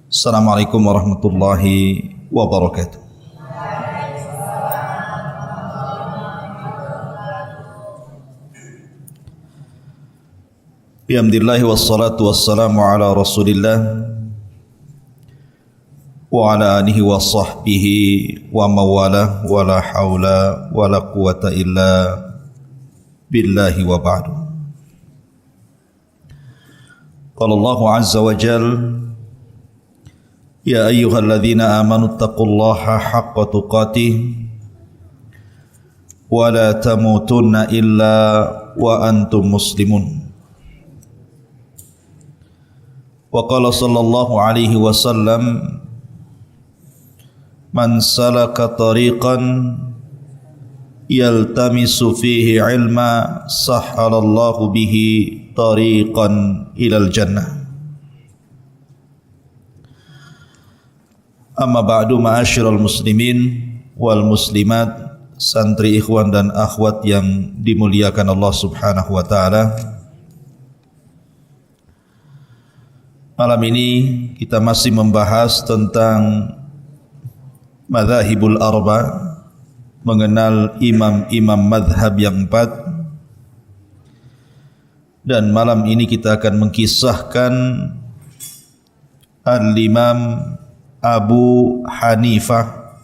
Assalamualaikum warahmatullahi wabarakatuh. Bihamdillahi wassalatu wassalamu ala rasulillah wa ala alihi wa sahbihi wa mawala wa la hawla wa la quwata illa billahi wa ba'du. Qala Allah azza wa jalla Ya ayyuhalladzina amanu taqullaha haqqa tuqatih wa la tamutunna illa wa antum muslimun. Wa qala sallallahu alaihi wasallam man salaka tariqan yaltamisu fihi ilma sahhalallahu bihi tariqan ilal jannah. Amma ba'du ma'asyiral muslimin wal muslimat, santri ikhwan dan akhwat yang dimuliakan Allah Subhanahu wa taala. Malam ini kita masih membahas tentang madzhabul arba, mengenal imam-imam madhab yang empat. Dan malam ini kita akan mengkisahkan Al-Imam Abu Hanifah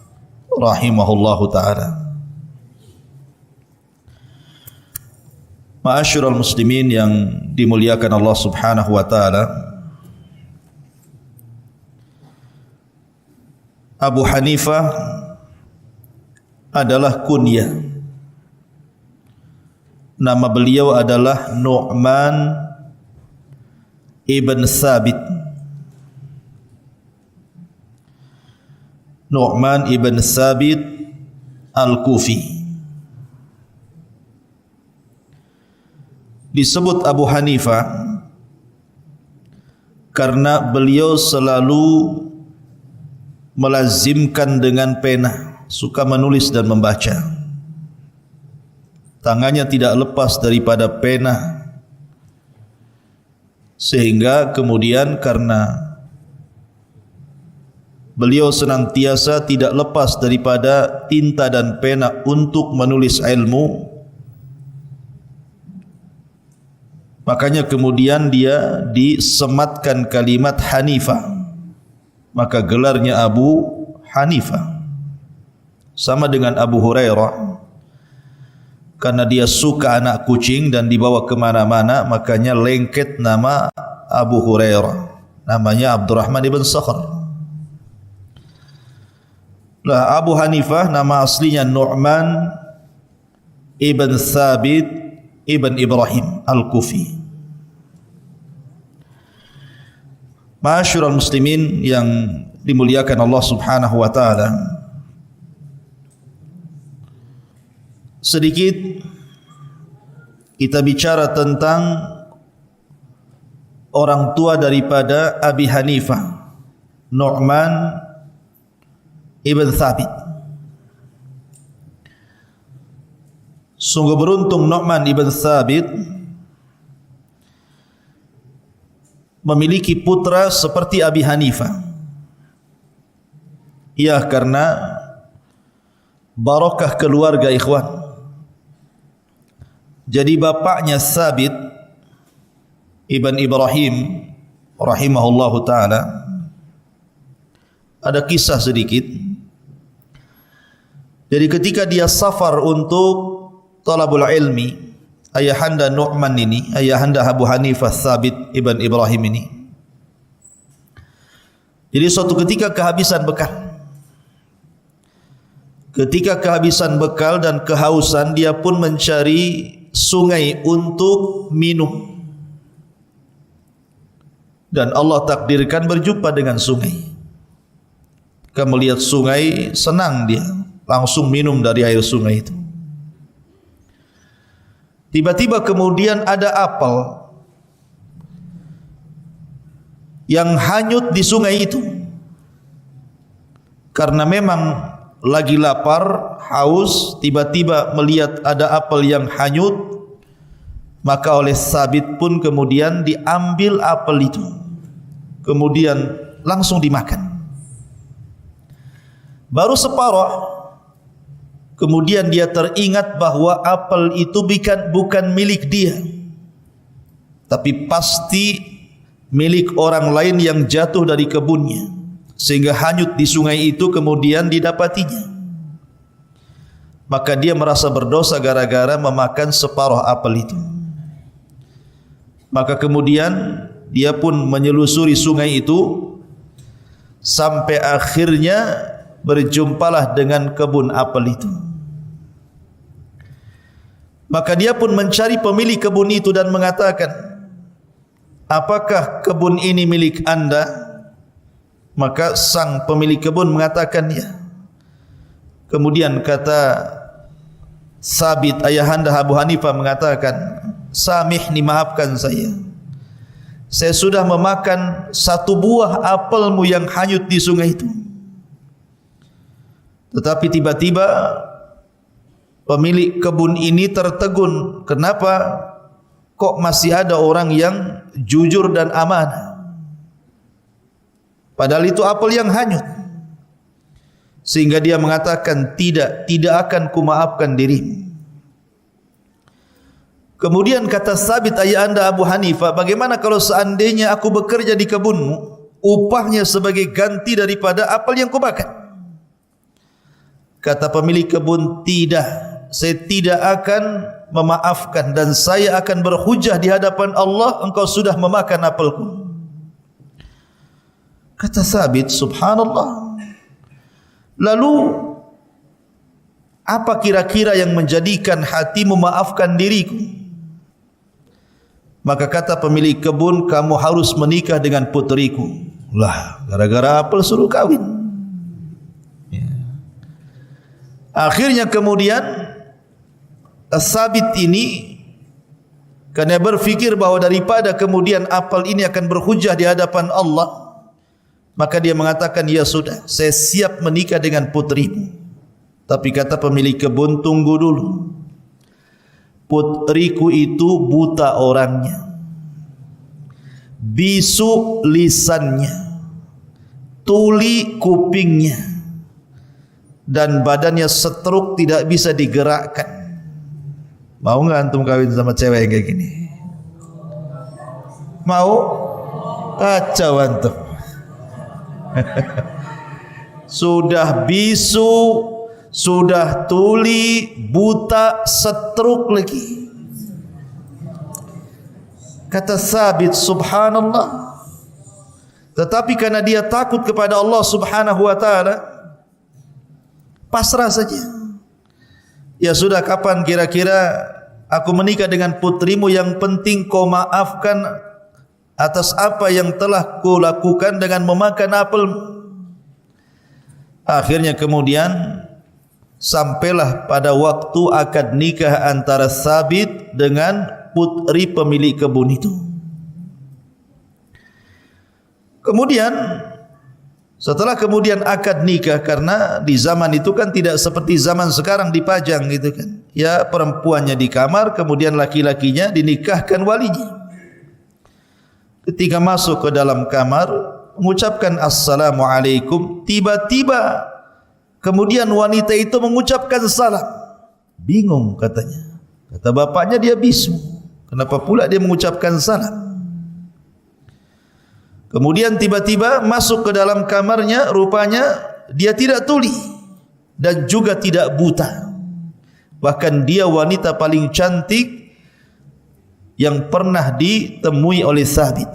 rahimahullahu ta'ala. Ma'asyiral muslimin yang dimuliakan Allah Subhanahu wa ta'ala, Abu Hanifah adalah kunyah. Nama beliau adalah Nu'man ibn Thabit. Nu'man ibn Thabit Al-Kufi. Disebut Abu Hanifah karena beliau selalu melazimkan dengan pena, suka menulis dan membaca. Tangannya tidak lepas daripada pena, sehingga kemudian karena beliau senantiasa tidak lepas daripada tinta dan pena untuk menulis ilmu, makanya kemudian dia disematkan kalimat Hanifah, maka gelarnya Abu Hanifah. Sama dengan Abu Hurairah, karena dia suka anak kucing dan dibawa kemana-mana, makanya lengket nama Abu Hurairah, namanya Abdurrahman ibn Sakhr. Lah, Abu Hanifah nama aslinya Nu'man ibn Thabit ibn Ibrahim Al-Kufi. Ma'asyiral muslimin yang dimuliakan Allah Subhanahu wa ta'ala, sedikit kita bicara tentang orang tua daripada Abi Hanifah, Nu'man ibn Thabit. Sungguh beruntung Nu'man ibn Thabit memiliki putra seperti Abi Hanifah. Ya, karena barakah keluarga, ikhwan. Jadi bapaknya Thabit ibn Ibrahim rahimahullahu ta'ala, ada kisah sedikit. Jadi ketika dia safar untuk talabul ilmi, ayahanda Nu'man ini, ayahanda Abu Hanifah Thabit ibn Ibrahim ini, jadi suatu ketika kehabisan bekal. Ketika kehabisan bekal dan kehausan, dia pun mencari sungai untuk minum. Dan Allah takdirkan berjumpa dengan sungai. Ketika melihat sungai, senang dia, langsung minum dari air sungai itu. Tiba-tiba kemudian ada apel yang hanyut di sungai itu. Karena memang lagi lapar, haus, tiba-tiba melihat ada apel yang hanyut, maka oleh Thabit pun kemudian diambil apel itu, kemudian langsung dimakan. Baru separuh, kemudian dia teringat bahwa apel itu bukan milik dia, tapi pasti milik orang lain yang jatuh dari kebunnya, sehingga hanyut di sungai itu kemudian didapatinya. Maka dia merasa berdosa gara-gara memakan separuh apel itu. Maka kemudian dia pun menyelusuri sungai itu sampai akhirnya berjumpalah dengan kebun apel itu. Maka dia pun mencari pemilik kebun itu dan mengatakan, apakah kebun ini milik anda? Maka sang pemilik kebun mengatakan ya. Kemudian kata Sabit, ayahanda Abu Hanifah mengatakan, samihni, maafkan saya sudah memakan satu buah apelmu yang hanyut di sungai itu. Tetapi tiba-tiba pemilik kebun ini tertegun, kenapa kok masih ada orang yang jujur dan amanah, padahal itu apel yang hanyut. Sehingga dia mengatakan, tidak akan kumaafkan dirimu. Kemudian kata Sabit, ayah anda Abu Hanifah, bagaimana kalau seandainya aku bekerja di kebunmu, upahnya sebagai ganti daripada apel yang kumakan? Kata pemilik kebun, tidak, saya tidak akan memaafkan dan saya akan berhujah di hadapan Allah, engkau sudah memakan apelku. Kata Sabit, subhanallah, lalu apa kira-kira yang menjadikan hatimu memaafkan diriku? Maka kata pemilik kebun, kamu harus menikah dengan putriku. Lah, gara-gara apel suruh kawin. Akhirnya kemudian Sabit ini, karena berfikir bahawa daripada kemudian apel ini akan berhujah di hadapan Allah, maka dia mengatakan, ya sudah, saya siap menikah dengan putrimu. Tapi kata pemilik kebun, tunggu dulu, putriku itu buta orangnya, bisu lisannya, tuli kupingnya, dan badannya setruk, tidak bisa digerakkan. Mau nggak antum kawin sama cewek yang kayak gini? Mau? Kacau antum. Sudah bisu, sudah tuli, buta, setruk lagi. Kata Sabit, subhanallah, tetapi karena dia takut kepada Allah subhanahu wa ta'ala, pasrah saja. Ya sudah, kapan kira-kira aku menikah dengan putrimu, yang penting kau maafkan atas apa yang telah ku lakukan dengan memakan apelmu. Akhirnya kemudian sampailah pada waktu akad nikah antara Sabit dengan putri pemilik kebun itu. Kemudian setelah kemudian akad nikah, karena di zaman itu kan tidak seperti zaman sekarang dipajang gitu kan. Ya, perempuannya di kamar, kemudian laki-lakinya dinikahkan walinya. Ketika masuk ke dalam kamar, mengucapkan assalamualaikum, tiba-tiba kemudian wanita itu mengucapkan salam. Bingung katanya. Kata bapaknya, dia bisu, kenapa pula dia mengucapkan salam? Kemudian tiba-tiba masuk ke dalam kamarnya, rupanya dia tidak tuli dan juga tidak buta. Bahkan dia wanita paling cantik yang pernah ditemui oleh Sabit,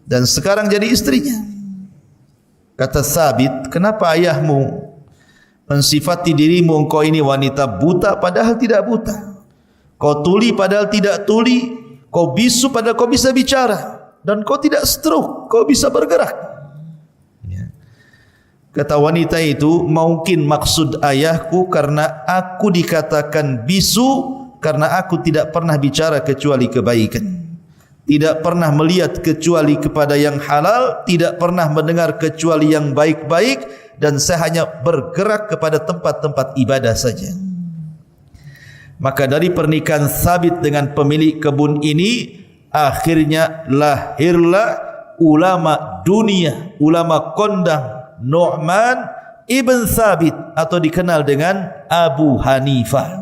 dan sekarang jadi istrinya. Kata Sabit, kenapa ayahmu mensifati dirimu, engkau ini wanita buta padahal tidak buta? Kau tuli padahal tidak tuli, kau bisu padahal kau bisa bicara, dan kau tidak stroke, kau bisa bergerak. Kata wanita itu, mungkin maksud ayahku karena aku dikatakan bisu karena aku tidak pernah bicara kecuali kebaikan, tidak pernah melihat kecuali kepada yang halal, tidak pernah mendengar kecuali yang baik-baik, dan saya hanya bergerak kepada tempat-tempat ibadah saja. Maka dari pernikahan Sabit dengan pemilik kebun ini, akhirnya lahirlah ulama dunia, ulama kondang, Nu'man ibn Thabit atau dikenal dengan Abu Hanifah.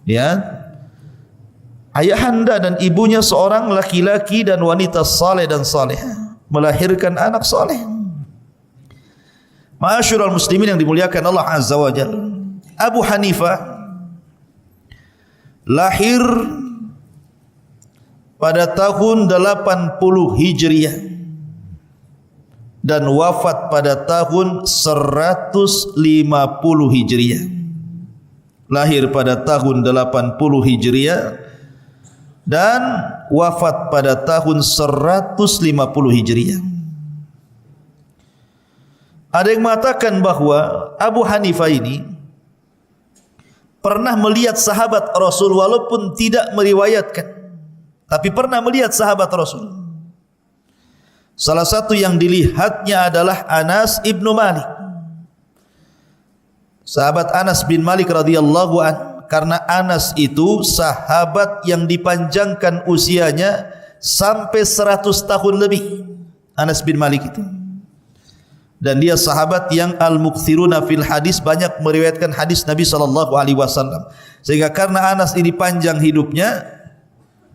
Ya, ayahanda dan ibunya seorang laki-laki dan wanita saleh dan salehah, melahirkan anak saleh. Ma'asyiral muslimin yang dimuliakan Allah Azza wa Jalla, Abu Hanifah lahir pada tahun 80 Hijriah dan wafat pada tahun 150 Hijriah. Lahir pada tahun 80 Hijriah dan wafat pada tahun 150 Hijriah. Ada yang mengatakan bahwa Abu Hanifah ini pernah melihat sahabat Rasul walaupun tidak meriwayatkan, tapi pernah melihat sahabat Rasul. Salah satu yang dilihatnya adalah Anas ibnu Malik, sahabat Anas bin Malik radhiyallahu an, karena Anas itu sahabat yang dipanjangkan usianya sampai 100 tahun lebih. Anas bin Malik itu, dan dia sahabat yang al-mukthiruna fil hadis, banyak meriwayatkan hadis Nabi sallallahu alaihi wasallam. Sehingga karena Anas ini panjang hidupnya,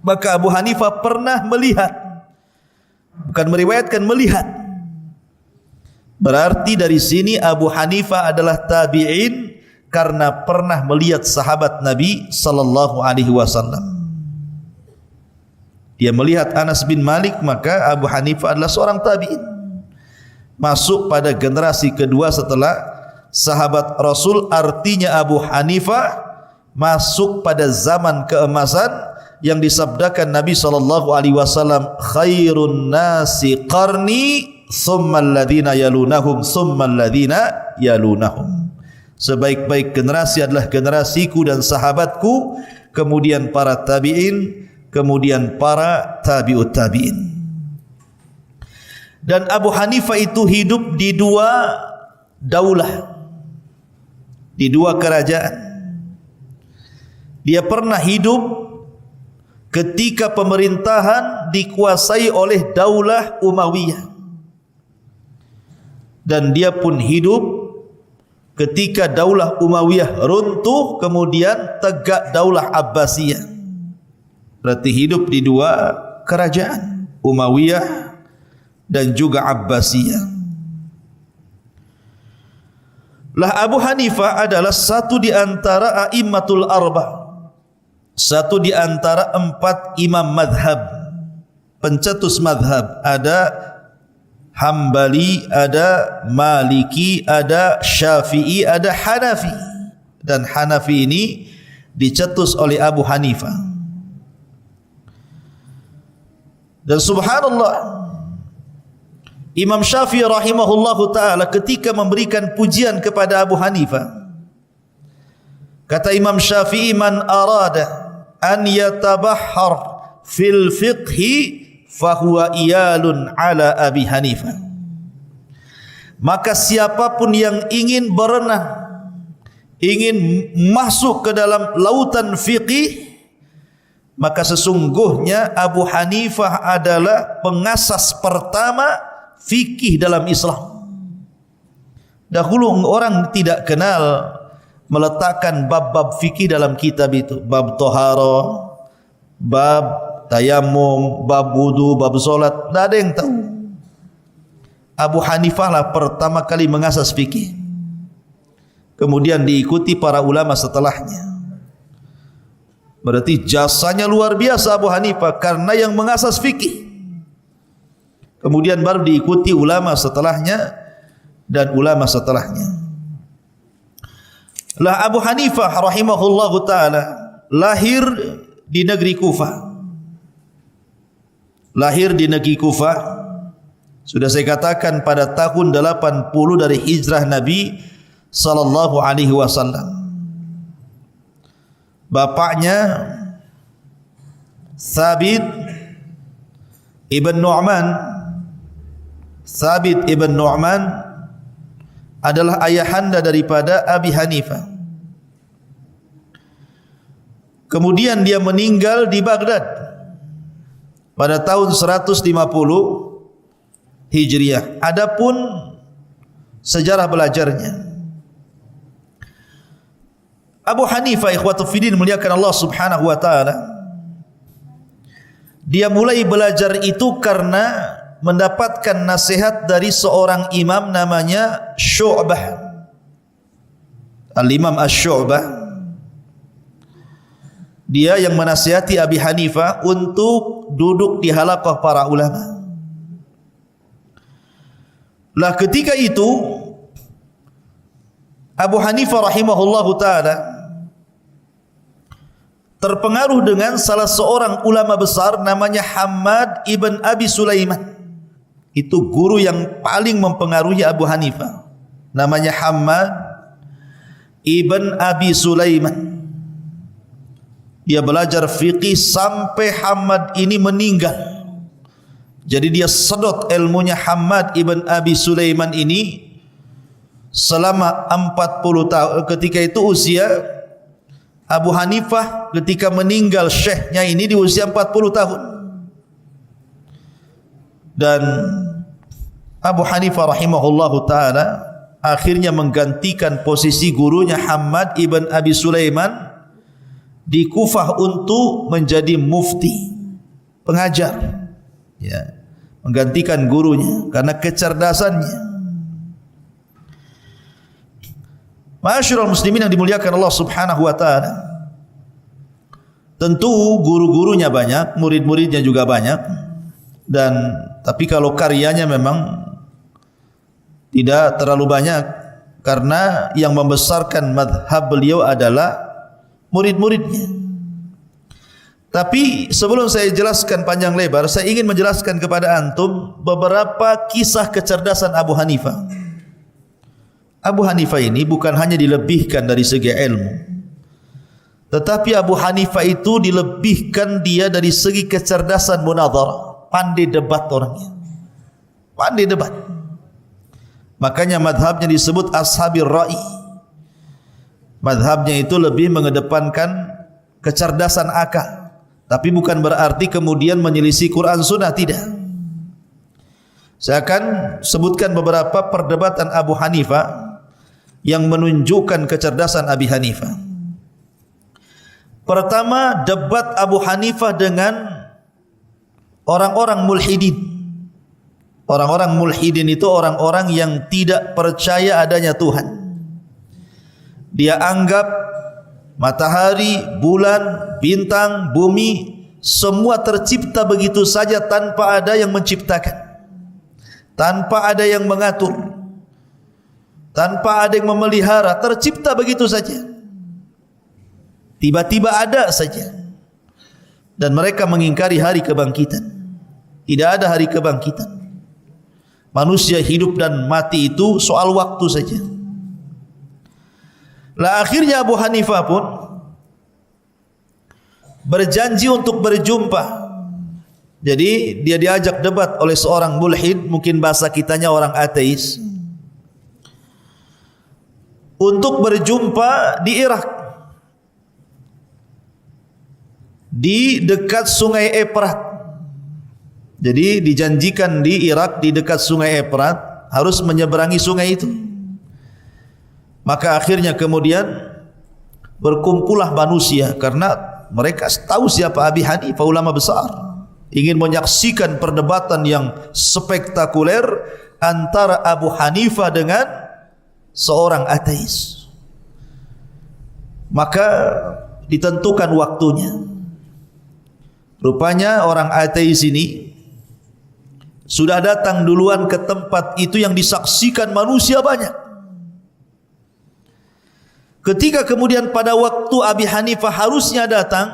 maka Abu Hanifah pernah melihat, bukan meriwayatkan, melihat. Berarti dari sini Abu Hanifah adalah tabi'in karena pernah melihat sahabat Nabi sallallahu alaihi wasallam. Dia melihat Anas bin Malik, maka Abu Hanifah adalah seorang tabi'in, masuk pada generasi kedua setelah sahabat Rasul. Artinya Abu Hanifah masuk pada zaman keemasan yang disabdakan Nabi sallallahu alaihi wasallam, khairun nasi qarni thumma alladhina yalunahum thumma alladhina yalunahum. Sebaik-baik generasi adalah generasiku dan sahabatku, kemudian para tabi'in, kemudian para tabi'ut tabi'in. Dan Abu Hanifah itu hidup di dua daulah, di dua kerajaan. Dia pernah hidup ketika pemerintahan dikuasai oleh daulah Umayyah, dan dia pun hidup ketika daulah Umayyah runtuh, kemudian tegak daulah Abbasiyah. Berarti hidup di dua kerajaan, Umayyah dan juga Abbasiyah. Lah Abu Hanifah adalah satu di antara a'immatul arba', satu di antara 4 imam madhab, pencetus madhab. Ada Hambali, ada Maliki, ada Syafi'i, ada Hanafi. Dan Hanafi ini dicetus oleh Abu Hanifah. Dan subhanallah, Imam Syafi'i rahimahullahu ta'ala ketika memberikan pujian kepada Abu Hanifah, kata Imam Syafi'i, man arada an yatabahhar fil fiqhi fahuwa iyalun ala Abi Hanifah. Maka siapapun yang ingin berenang, ingin masuk ke dalam lautan fiqih, maka sesungguhnya Abu Hanifah adalah pengasas pertama fikih dalam Islam. Dahulu orang tidak kenal meletakkan bab-bab fikih dalam kitab itu, bab tohara, bab tayamum, bab wudu, bab solat, tidak ada yang tahu. Abu Hanifah lah pertama kali mengasas fikih, kemudian diikuti para ulama setelahnya. Berarti jasanya luar biasa Abu Hanifah karena yang mengasas fikih, kemudian baru diikuti ulama setelahnya dan ulama setelahnya. Lah Abu Hanifah rahimahullahu ta'ala lahir di negeri Kufah. Lahir di negeri Kufah, sudah saya katakan, pada tahun 80 dari hijrah Nabi sallallahu alaihi wasallam. Bapaknya Thabit ibn Nu'man. Thabit ibn Nu'man adalah ayahanda daripada Abi Hanifah. Kemudian dia meninggal di Baghdad. pada tahun 150 Hijriah. Adapun sejarah belajarnya, Abu Hanifah ikhwatu fiddin muliakan Allah Subhanahu wa taala, dia mulai belajar itu karena mendapatkan nasihat dari seorang imam namanya Syu'bah, Al-Imam Asy-Syu'bah. Dia yang menasihati Abi Hanifah untuk duduk di halaqah para ulama. Lah ketika itu Abu Hanifah rahimahullahu taala terpengaruh dengan salah seorang ulama besar namanya Hammad ibn Abi Sulaiman. Itu guru yang paling mempengaruhi Abu Hanifah, namanya Hammad ibn Abi Sulaiman. Dia belajar fiqih sampai Hammad ini meninggal. Jadi dia sedot ilmunya Hammad ibn Abi Sulaiman ini selama 40 tahun. Ketika itu usia Abu Hanifah ketika meninggal syekhnya ini di usia 40 tahun. Dan Abu Hanifah rahimahullahu taala akhirnya menggantikan posisi gurunya Hammad ibn Abi Sulaiman di Kufah untuk menjadi mufti, pengajar, ya, menggantikan gurunya karena kecerdasannya. Ma'asyiral muslimin yang dimuliakan Allah Subhanahu wa taala, tentu guru-gurunya banyak, murid-muridnya juga banyak, dan tapi kalau karyanya memang tidak terlalu banyak karena yang membesarkan madhab beliau adalah murid-muridnya. Tapi sebelum saya jelaskan panjang lebar, saya ingin menjelaskan kepada antum beberapa kisah kecerdasan Abu Hanifah. Abu Hanifah ini bukan hanya dilebihkan dari segi ilmu, tetapi Abu Hanifah itu dilebihkan dia dari segi kecerdasan munadharah, pandai debat orangnya, pandai debat. Makanya madhabnya disebut ashabir ra'i. Madhabnya itu lebih mengedepankan kecerdasan akal, tapi bukan berarti kemudian menyelisih Quran Sunnah, tidak. Saya akan sebutkan beberapa perdebatan Abu Hanifah yang menunjukkan kecerdasan Abi Hanifah. Pertama, debat Abu Hanifah dengan orang-orang mulhidin. Orang-orang mulhidin itu orang-orang yang tidak percaya adanya Tuhan. Dia anggap matahari, bulan, bintang, bumi semua tercipta begitu saja tanpa ada yang menciptakan, tanpa ada yang mengatur, tanpa ada yang memelihara, tercipta begitu saja, tiba-tiba ada saja. Dan mereka mengingkari hari kebangkitan. Tidak ada hari kebangkitan. Manusia hidup dan mati itu soal waktu saja. Lah akhirnya Abu Hanifah pun berjanji untuk berjumpa. Jadi dia diajak debat oleh seorang mulhid, mungkin bahasa kitanya orang ateis, untuk berjumpa di Irak, di dekat Sungai Efrat. Jadi dijanjikan di Irak, di dekat Sungai Efrat, harus menyeberangi sungai itu. Maka akhirnya kemudian berkumpullah manusia karena mereka tahu siapa Abi Hanifah, ulama besar, ingin menyaksikan perdebatan yang spektakuler antara Abu Hanifah dengan seorang ateis. Maka ditentukan waktunya. Rupanya orang ateis ini sudah datang duluan ke tempat itu yang disaksikan manusia banyak. Ketika kemudian pada waktu Abi Hanifah harusnya datang,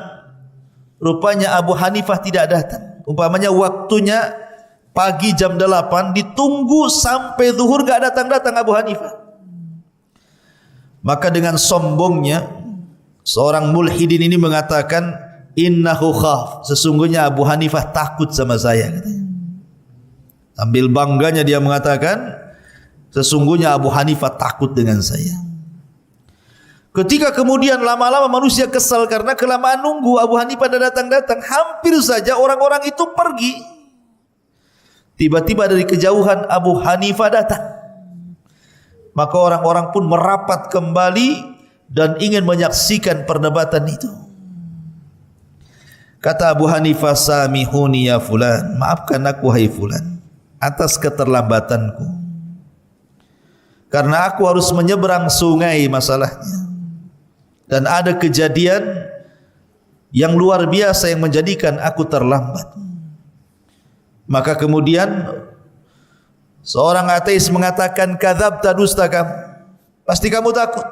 rupanya Abu Hanifah tidak datang. Umpamanya waktunya pagi jam 8, ditunggu sampai zuhur gak datang-datang Abu Hanifah. Maka dengan sombongnya seorang mulhidin ini mengatakan, innahu khaf, sesungguhnya Abu Hanifah takut sama saya, katanya. Sambil bangganya dia mengatakan, sesungguhnya Abu Hanifah takut dengan saya. Ketika kemudian lama-lama manusia kesal karena kelamaan nunggu, Abu Hanifah datang-datang, hampir saja orang-orang itu pergi. Tiba-tiba dari kejauhan Abu Hanifah datang. Maka orang-orang pun merapat kembali dan ingin menyaksikan perdebatan itu. Kata Abu Hanifah, "Samihuni ya fulan, maafkan aku hai fulan atas keterlambatanku. Karena aku harus menyeberang sungai masalahnya. Dan ada kejadian yang luar biasa yang menjadikan aku terlambat." Maka kemudian seorang ateis mengatakan, "Kadzabta, dusta kamu. Pasti kamu takut.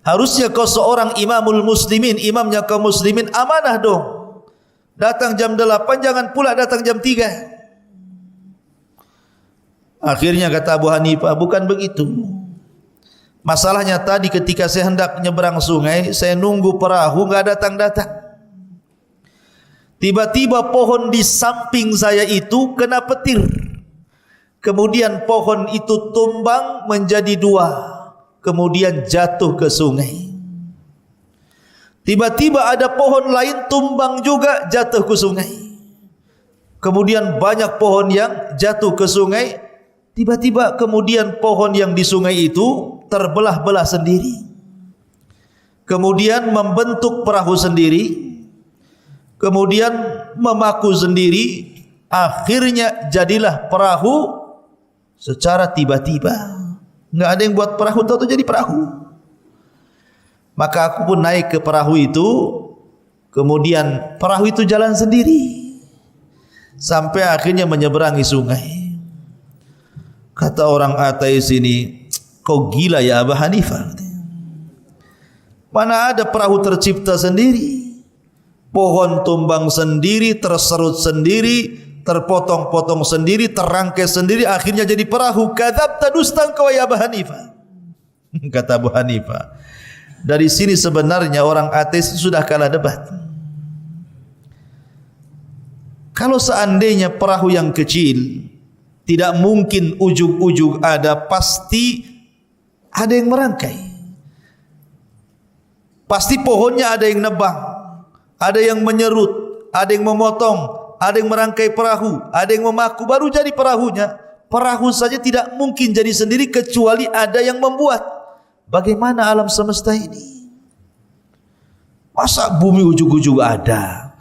Harusnya kau seorang imamul muslimin, imamnya kaum muslimin, amanah dong. Datang jam 8, jangan pula datang jam 3. Akhirnya kata Abu Hanifah, "Bukan begitu. Masalahnya tadi ketika saya hendak nyeberang sungai, saya nunggu perahu enggak datang-datang. Tiba-tiba pohon di samping saya itu kena petir. Kemudian pohon itu tumbang menjadi 2. Kemudian jatuh ke sungai. Tiba-tiba ada pohon lain tumbang juga jatuh ke sungai. Kemudian banyak pohon yang jatuh ke sungai. Tiba-tiba kemudian pohon yang di sungai itu terbelah-belah sendiri. Kemudian membentuk perahu sendiri. Kemudian memaku sendiri. Akhirnya jadilah perahu secara tiba-tiba. Enggak ada yang buat perahu, tahu-tahu jadi perahu. Maka aku pun naik ke perahu itu. Kemudian perahu itu jalan sendiri sampai akhirnya menyeberangi sungai." Kata orang ateis ini, "Kau gila ya Abu Hanifah. Mana ada perahu tercipta sendiri? Pohon tumbang sendiri, terserut sendiri, terpotong-potong sendiri, terangkai sendiri, akhirnya jadi perahu. Kadzabta, dusta engkau ya Abu Hanifah." Kata Abu Hanifah, dari sini sebenarnya orang ateis sudah kalah debat. Kalau seandainya perahu yang kecil tidak mungkin ujung-ujung ada, pasti ada yang merangkai. Pasti pohonnya ada yang nebang, ada yang menyerut, ada yang memotong, ada yang merangkai perahu, ada yang memaku, baru jadi perahunya. Perahu saja tidak mungkin jadi sendiri kecuali ada yang membuat. Bagaimana alam semesta ini? Masa bumi ujung-ujung ada,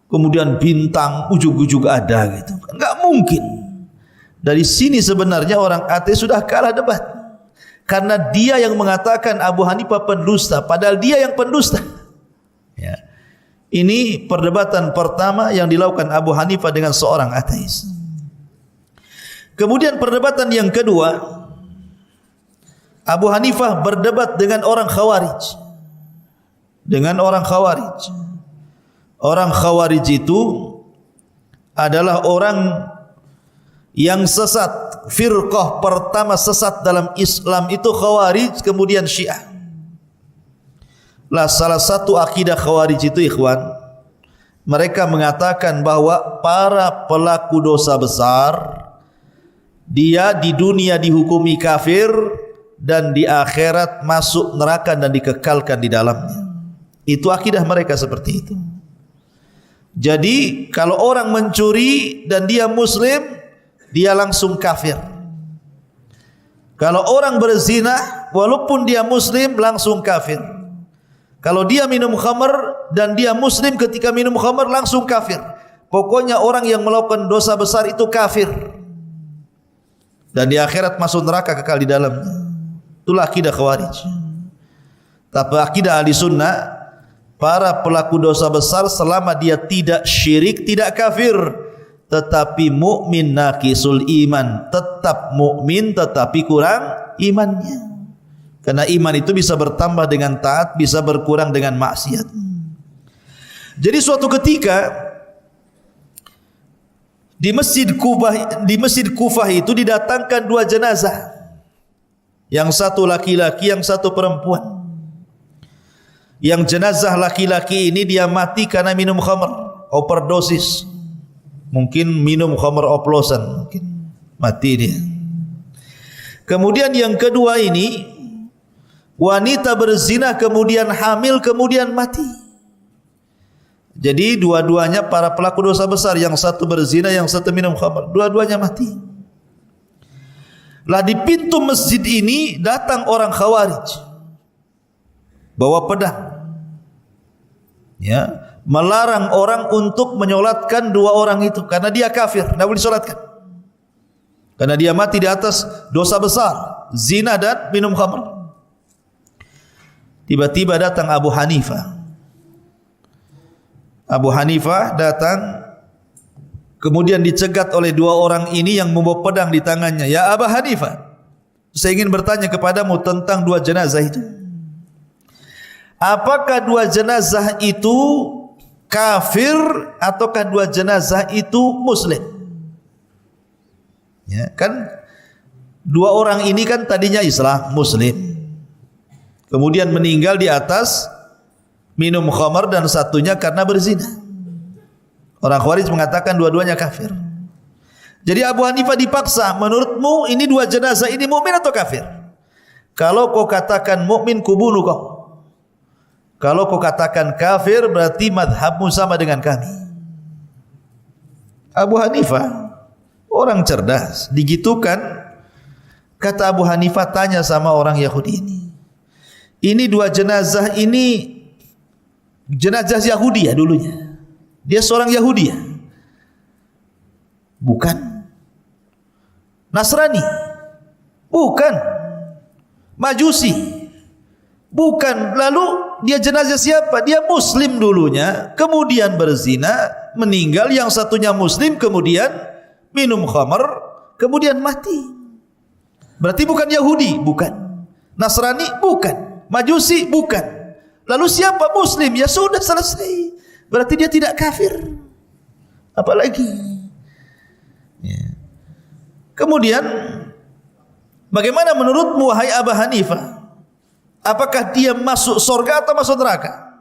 kemudian bintang ujung-ujung ada gitu? Enggak mungkin. Dari sini sebenarnya orang ateis sudah kalah debat. Karena dia yang mengatakan Abu Hanifah pendusta, padahal dia yang pendusta. Ya. Ini perdebatan pertama yang dilakukan Abu Hanifah dengan seorang ateis. Kemudian perdebatan yang kedua, Abu Hanifah berdebat dengan orang Khawarij. Dengan orang Khawarij. Orang Khawarij itu adalah orang yang sesat. Firqah pertama sesat dalam Islam itu Khawarij, kemudian Syiah. Lah salah satu akidah Khawarij itu ikhwan, mereka mengatakan bahwa para pelaku dosa besar dia di dunia dihukumi kafir dan di akhirat masuk neraka dan dikekalkan di dalamnya. Itu akidah mereka seperti itu. Jadi kalau orang mencuri dan dia muslim, dia langsung kafir. Kalau orang berzina walaupun dia muslim langsung kafir. Kalau dia minum khamar dan dia muslim ketika minum khamar langsung kafir. Pokoknya orang yang melakukan dosa besar itu kafir. Dan di akhirat masuk neraka kekal di dalamnya. Itulah akidah Khawarij. Tapi akidah ahli sunnah, para pelaku dosa besar selama dia tidak syirik, tidak kafir, tetapi mukmin naqisul iman, tetap mukmin tetapi kurang imannya. Karena iman itu bisa bertambah dengan taat, bisa berkurang dengan maksiat. Jadi suatu ketika di Masjid Kufah itu didatangkan 2 jenazah. Yang satu laki-laki, yang satu perempuan. Yang jenazah laki-laki ini dia mati karena minum khamr, overdosis. Mungkin minum khamr oplosan, mungkin mati dia. Kemudian yang kedua ini wanita berzina kemudian hamil kemudian mati. Jadi dua-duanya para pelaku dosa besar, yang satu berzina, yang satu minum khamar, dua-duanya mati. Lah di pintu masjid ini datang orang Khawarij bawa pedang, ya, melarang orang untuk menyolatkan dua orang itu karena dia kafir, tidak boleh disolatkan. Karena dia mati di atas dosa besar, zina dan minum khamar. Tiba-tiba datang Abu Hanifah. Abu Hanifah datang, kemudian dicegat oleh dua orang ini yang membawa pedang di tangannya. Ya Abu Hanifah, saya ingin bertanya kepadamu tentang dua jenazah itu. Apakah dua jenazah itu kafir ataukah dua jenazah itu muslim? Ya, kan dua orang ini kan tadinya Islam, muslim, kemudian meninggal di atas minum khamar dan satunya karena berzina. Orang Khawarij mengatakan dua-duanya kafir. Jadi Abu Hanifah dipaksa, menurutmu ini dua jenazah ini mukmin atau kafir? Kalau kau katakan mukmin, kubunuh kau. Kalau kau katakan kafir, berarti madhabmu sama dengan kami. Abu Hanifah orang cerdas, digitukan. Kata Abu Hanifah, tanya sama orang Yahudi ini dua jenazah ini jenazah Yahudi ya dulunya. Dia seorang Yahudi ya? Bukan. Nasrani? Bukan. Majusi? Bukan. Lalu dia jenazah siapa? Dia muslim dulunya, kemudian berzina, meninggal. Yang satunya muslim, kemudian minum khamar, kemudian mati. Berarti bukan Yahudi? Bukan. Nasrani? Bukan. Majusi? Bukan. Lalu siapa? Muslim. Ya sudah, selesai. Berarti dia tidak kafir. Apalagi ya. Kemudian bagaimana menurutmu wahai Abu Hanifah? Apakah dia masuk surga atau masuk neraka?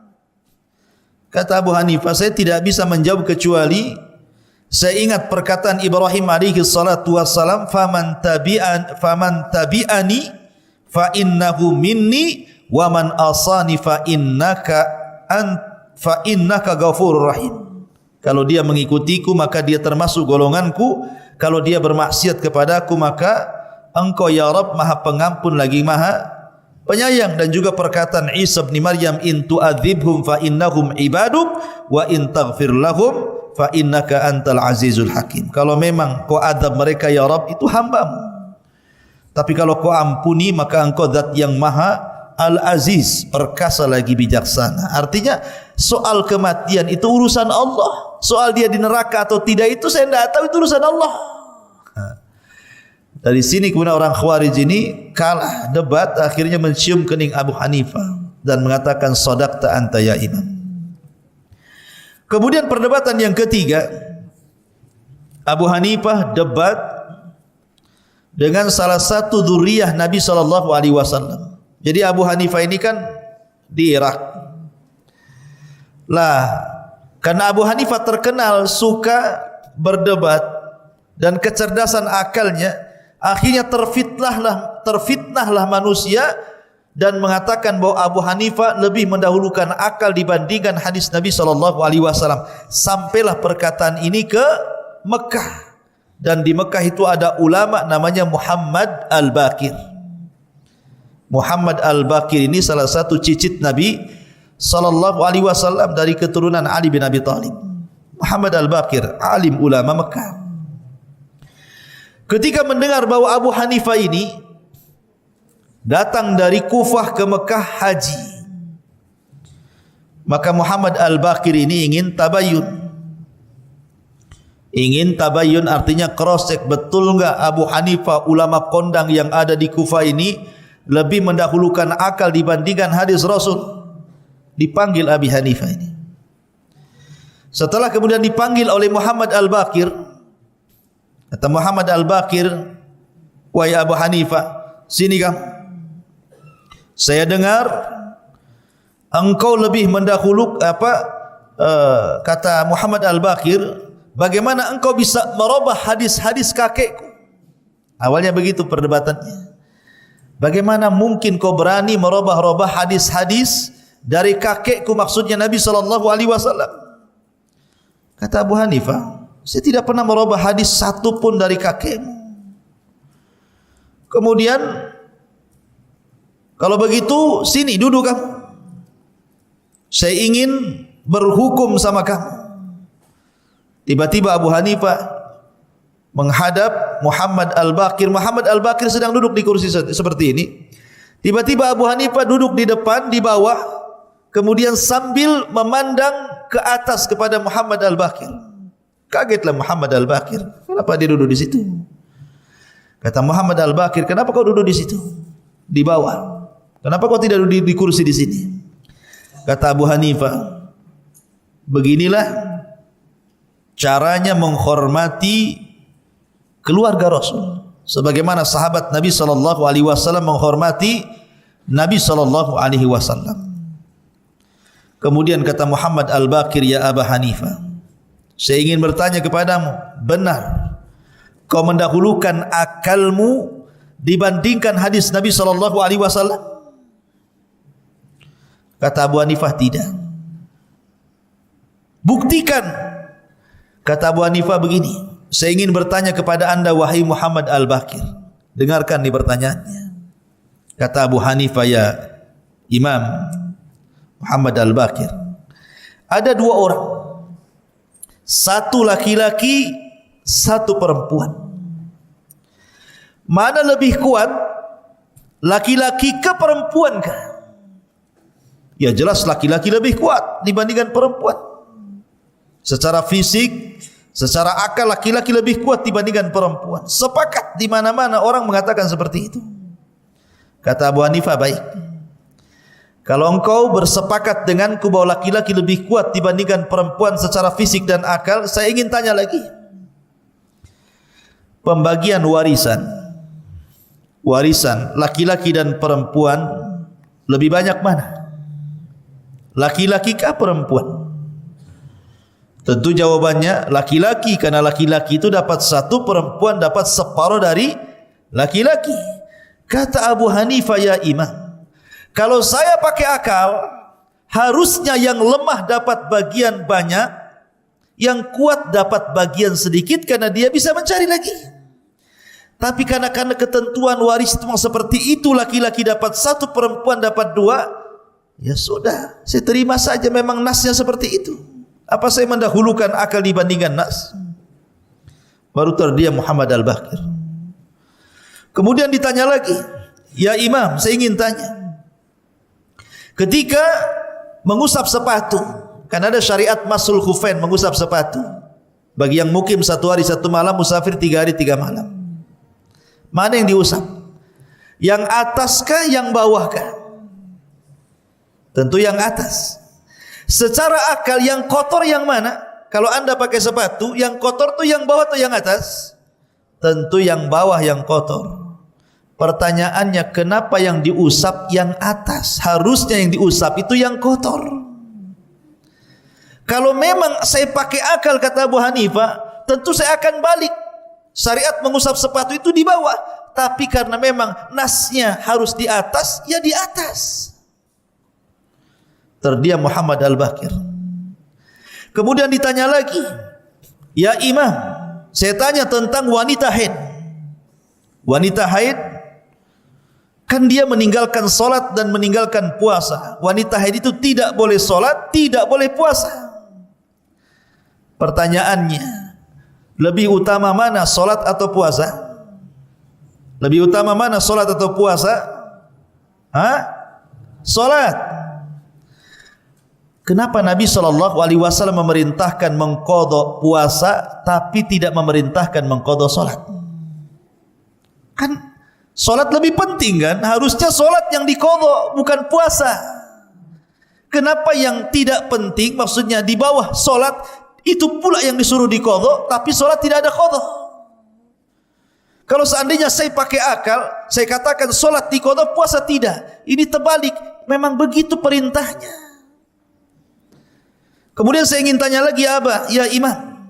Kata Abu Hanifah, saya tidak bisa menjawab kecuali saya ingat perkataan Ibrahim alaihi salatu wassalam, faman tabi'ani fa innahu minni wa man asani fa innaka ghafurur rahim. Kalau dia mengikutiku maka dia termasuk golonganku, kalau dia bermaksiat kepadaku maka engkau ya Rabb Maha Pengampun lagi Maha Penyayang. Dan juga perkataan Isa bin Maryam, in tu'adzibhum fa innahum ibaduk wa in taghfir lahum fa innaka antal azizul hakim. Kalau memang kau azab mereka ya Rabb, itu hambamu, tapi kalau kau ampuni maka engkau zat yang Maha Al-Aziz, perkasa lagi bijaksana. Artinya soal kematian itu urusan Allah. Soal dia di neraka atau tidak itu saya tidak tahu, itu urusan Allah. Dari sini kemudian orang Khawarij ini kalah debat, akhirnya mencium kening Abu Hanifah dan mengatakan sadaqta anta ya imam. Kemudian perdebatan yang ketiga, Abu Hanifah debat dengan salah satu dzurriyyah Nabi SAW. Jadi Abu Hanifah ini kan di Irak. Lah, karena Abu Hanifah terkenal suka berdebat dan kecerdasan akalnya, akhirnya terfitnahlah manusia dan mengatakan bahwa Abu Hanifah lebih mendahulukan akal dibandingkan hadis Nabi SAW. Sampailah perkataan ini ke Mekah, dan di Mekah itu ada ulama namanya Muhammad Al-Baqir. Muhammad Al-Baqir ini salah satu cicit Nabi SAW dari keturunan Ali bin Abi Thalib. Muhammad Al-Baqir, alim ulama Mekah. Ketika mendengar bahwa Abu Hanifah ini datang dari Kufah ke Mekah haji, maka Muhammad Al-Baqir ini ingin tabayyun. Ingin tabayyun artinya cross check, betul enggak Abu Hanifah ulama kondang yang ada di Kufah ini lebih mendahulukan akal dibandingkan hadis Rasul. Dipanggil Abi Hanifah ini. Setelah kemudian dipanggil oleh Muhammad Al-Baqir, kata Muhammad Al-Baqir, wahai Abu Hanifah, sini kamu. Saya dengar engkau lebih mendahulukan kata Muhammad Al-Baqir, bagaimana engkau bisa merubah hadis-hadis kakekku? Awalnya begitu perdebatannya. Bagaimana mungkin kau berani merubah-rubah hadis-hadis dari kakekku, maksudnya Nabi SAW. Kata Abu Hanifah, saya tidak pernah merubah hadis satu pun dari kakekmu. Kemudian, kalau begitu sini duduk kamu, saya ingin berhukum sama kamu. Tiba-tiba Abu Hanifah menghadap Muhammad Al-Baqir. Muhammad Al-Baqir sedang duduk di kursi seperti ini. Tiba-tiba Abu Hanifah duduk di depan, di bawah, kemudian sambil memandang ke atas kepada Muhammad Al-Baqir. Kagetlah Muhammad Al-Baqir, kenapa dia duduk di situ? Kata Muhammad Al-Baqir, kenapa kau duduk di situ? Di bawah. Kenapa kau tidak duduk di kursi di sini? Kata Abu Hanifah, beginilah caranya menghormati keluarga Rasul, sebagaimana sahabat Nabi SAW menghormati Nabi SAW. Kemudian kata Muhammad Al-Baqir, ya Abu Hanifah, saya ingin bertanya kepadamu, benar kau mendahulukan akalmu dibandingkan hadis Nabi SAW? Kata Abu Hanifah, tidak. Buktikan. Kata Abu Hanifah, begini, saya ingin bertanya kepada anda, wahai Muhammad Al-Baqir. Dengarkan di pertanyaannya. Kata Abu Hanifah, ya Imam Muhammad Al-Baqir, ada dua orang, satu laki-laki, satu perempuan. Mana lebih kuat, laki-laki ke perempuan kah? Ya jelas laki-laki lebih kuat dibandingkan perempuan. Secara fisik, secara akal laki-laki lebih kuat dibandingkan perempuan. Sepakat di mana-mana orang mengatakan seperti itu. Kata Abu Hanifah, baik. Kalau engkau bersepakat denganku bahwa laki-laki lebih kuat dibandingkan perempuan secara fisik dan akal, saya ingin tanya lagi. Pembagian warisan. Warisan laki-laki dan perempuan lebih banyak mana? Laki-laki kah perempuan? Tentu jawabannya laki-laki, karena laki-laki itu dapat satu, perempuan dapat separuh dari laki-laki. Kata Abu Hanifah, ya Imam, kalau saya pakai akal, harusnya yang lemah dapat bagian banyak, yang kuat dapat bagian sedikit karena dia bisa mencari lagi. Tapi karena ketentuan waris itu seperti itu, laki-laki dapat satu, perempuan dapat dua, ya sudah, saya terima saja, memang nasnya seperti itu. Apa saya mendahulukan akal dibandingkan nas? Baru terdiam Muhammad Al-Baqir. Kemudian ditanya lagi, ya Imam, saya ingin tanya, ketika mengusap sepatu, kan ada syariat masul khufain, mengusap sepatu, bagi yang mukim 1 hari 1 malam, musafir 3 hari 3 malam, mana yang diusap? Yang atas kah, yang bawah kah? Tentu yang atas. Secara akal yang kotor yang mana? Kalau anda pakai sepatu, yang kotor tu yang bawah atau yang atas? Tentu yang bawah yang kotor. Pertanyaannya, kenapa yang diusap yang atas? Harusnya yang diusap itu yang kotor. Kalau memang saya pakai akal, kata Abu Hanifah, tentu saya akan balik. Syariat mengusap sepatu itu di bawah. Tapi karena memang nasnya harus di atas, ya di atas. Terdiam Muhammad Al-Baqir. Kemudian ditanya lagi, ya Imam, saya tanya tentang wanita haid. Wanita haid, kan dia meninggalkan solat dan meninggalkan puasa. Wanita haid itu tidak boleh solat, tidak boleh puasa. Pertanyaannya, lebih utama mana, solat atau puasa? Lebih utama mana, solat atau puasa? Solat. Kenapa Nabi SAW memerintahkan mengqadha puasa tapi tidak memerintahkan mengqadha solat? Kan solat lebih penting kan? Harusnya solat yang diqadha, bukan puasa. Kenapa yang tidak penting, maksudnya di bawah solat, itu pula yang disuruh diqadha, tapi solat tidak ada qadha? Kalau seandainya saya pakai akal, saya katakan solat diqadha, puasa tidak. Ini terbalik, memang begitu perintahnya. Kemudian saya ingin tanya lagi, ya Imam,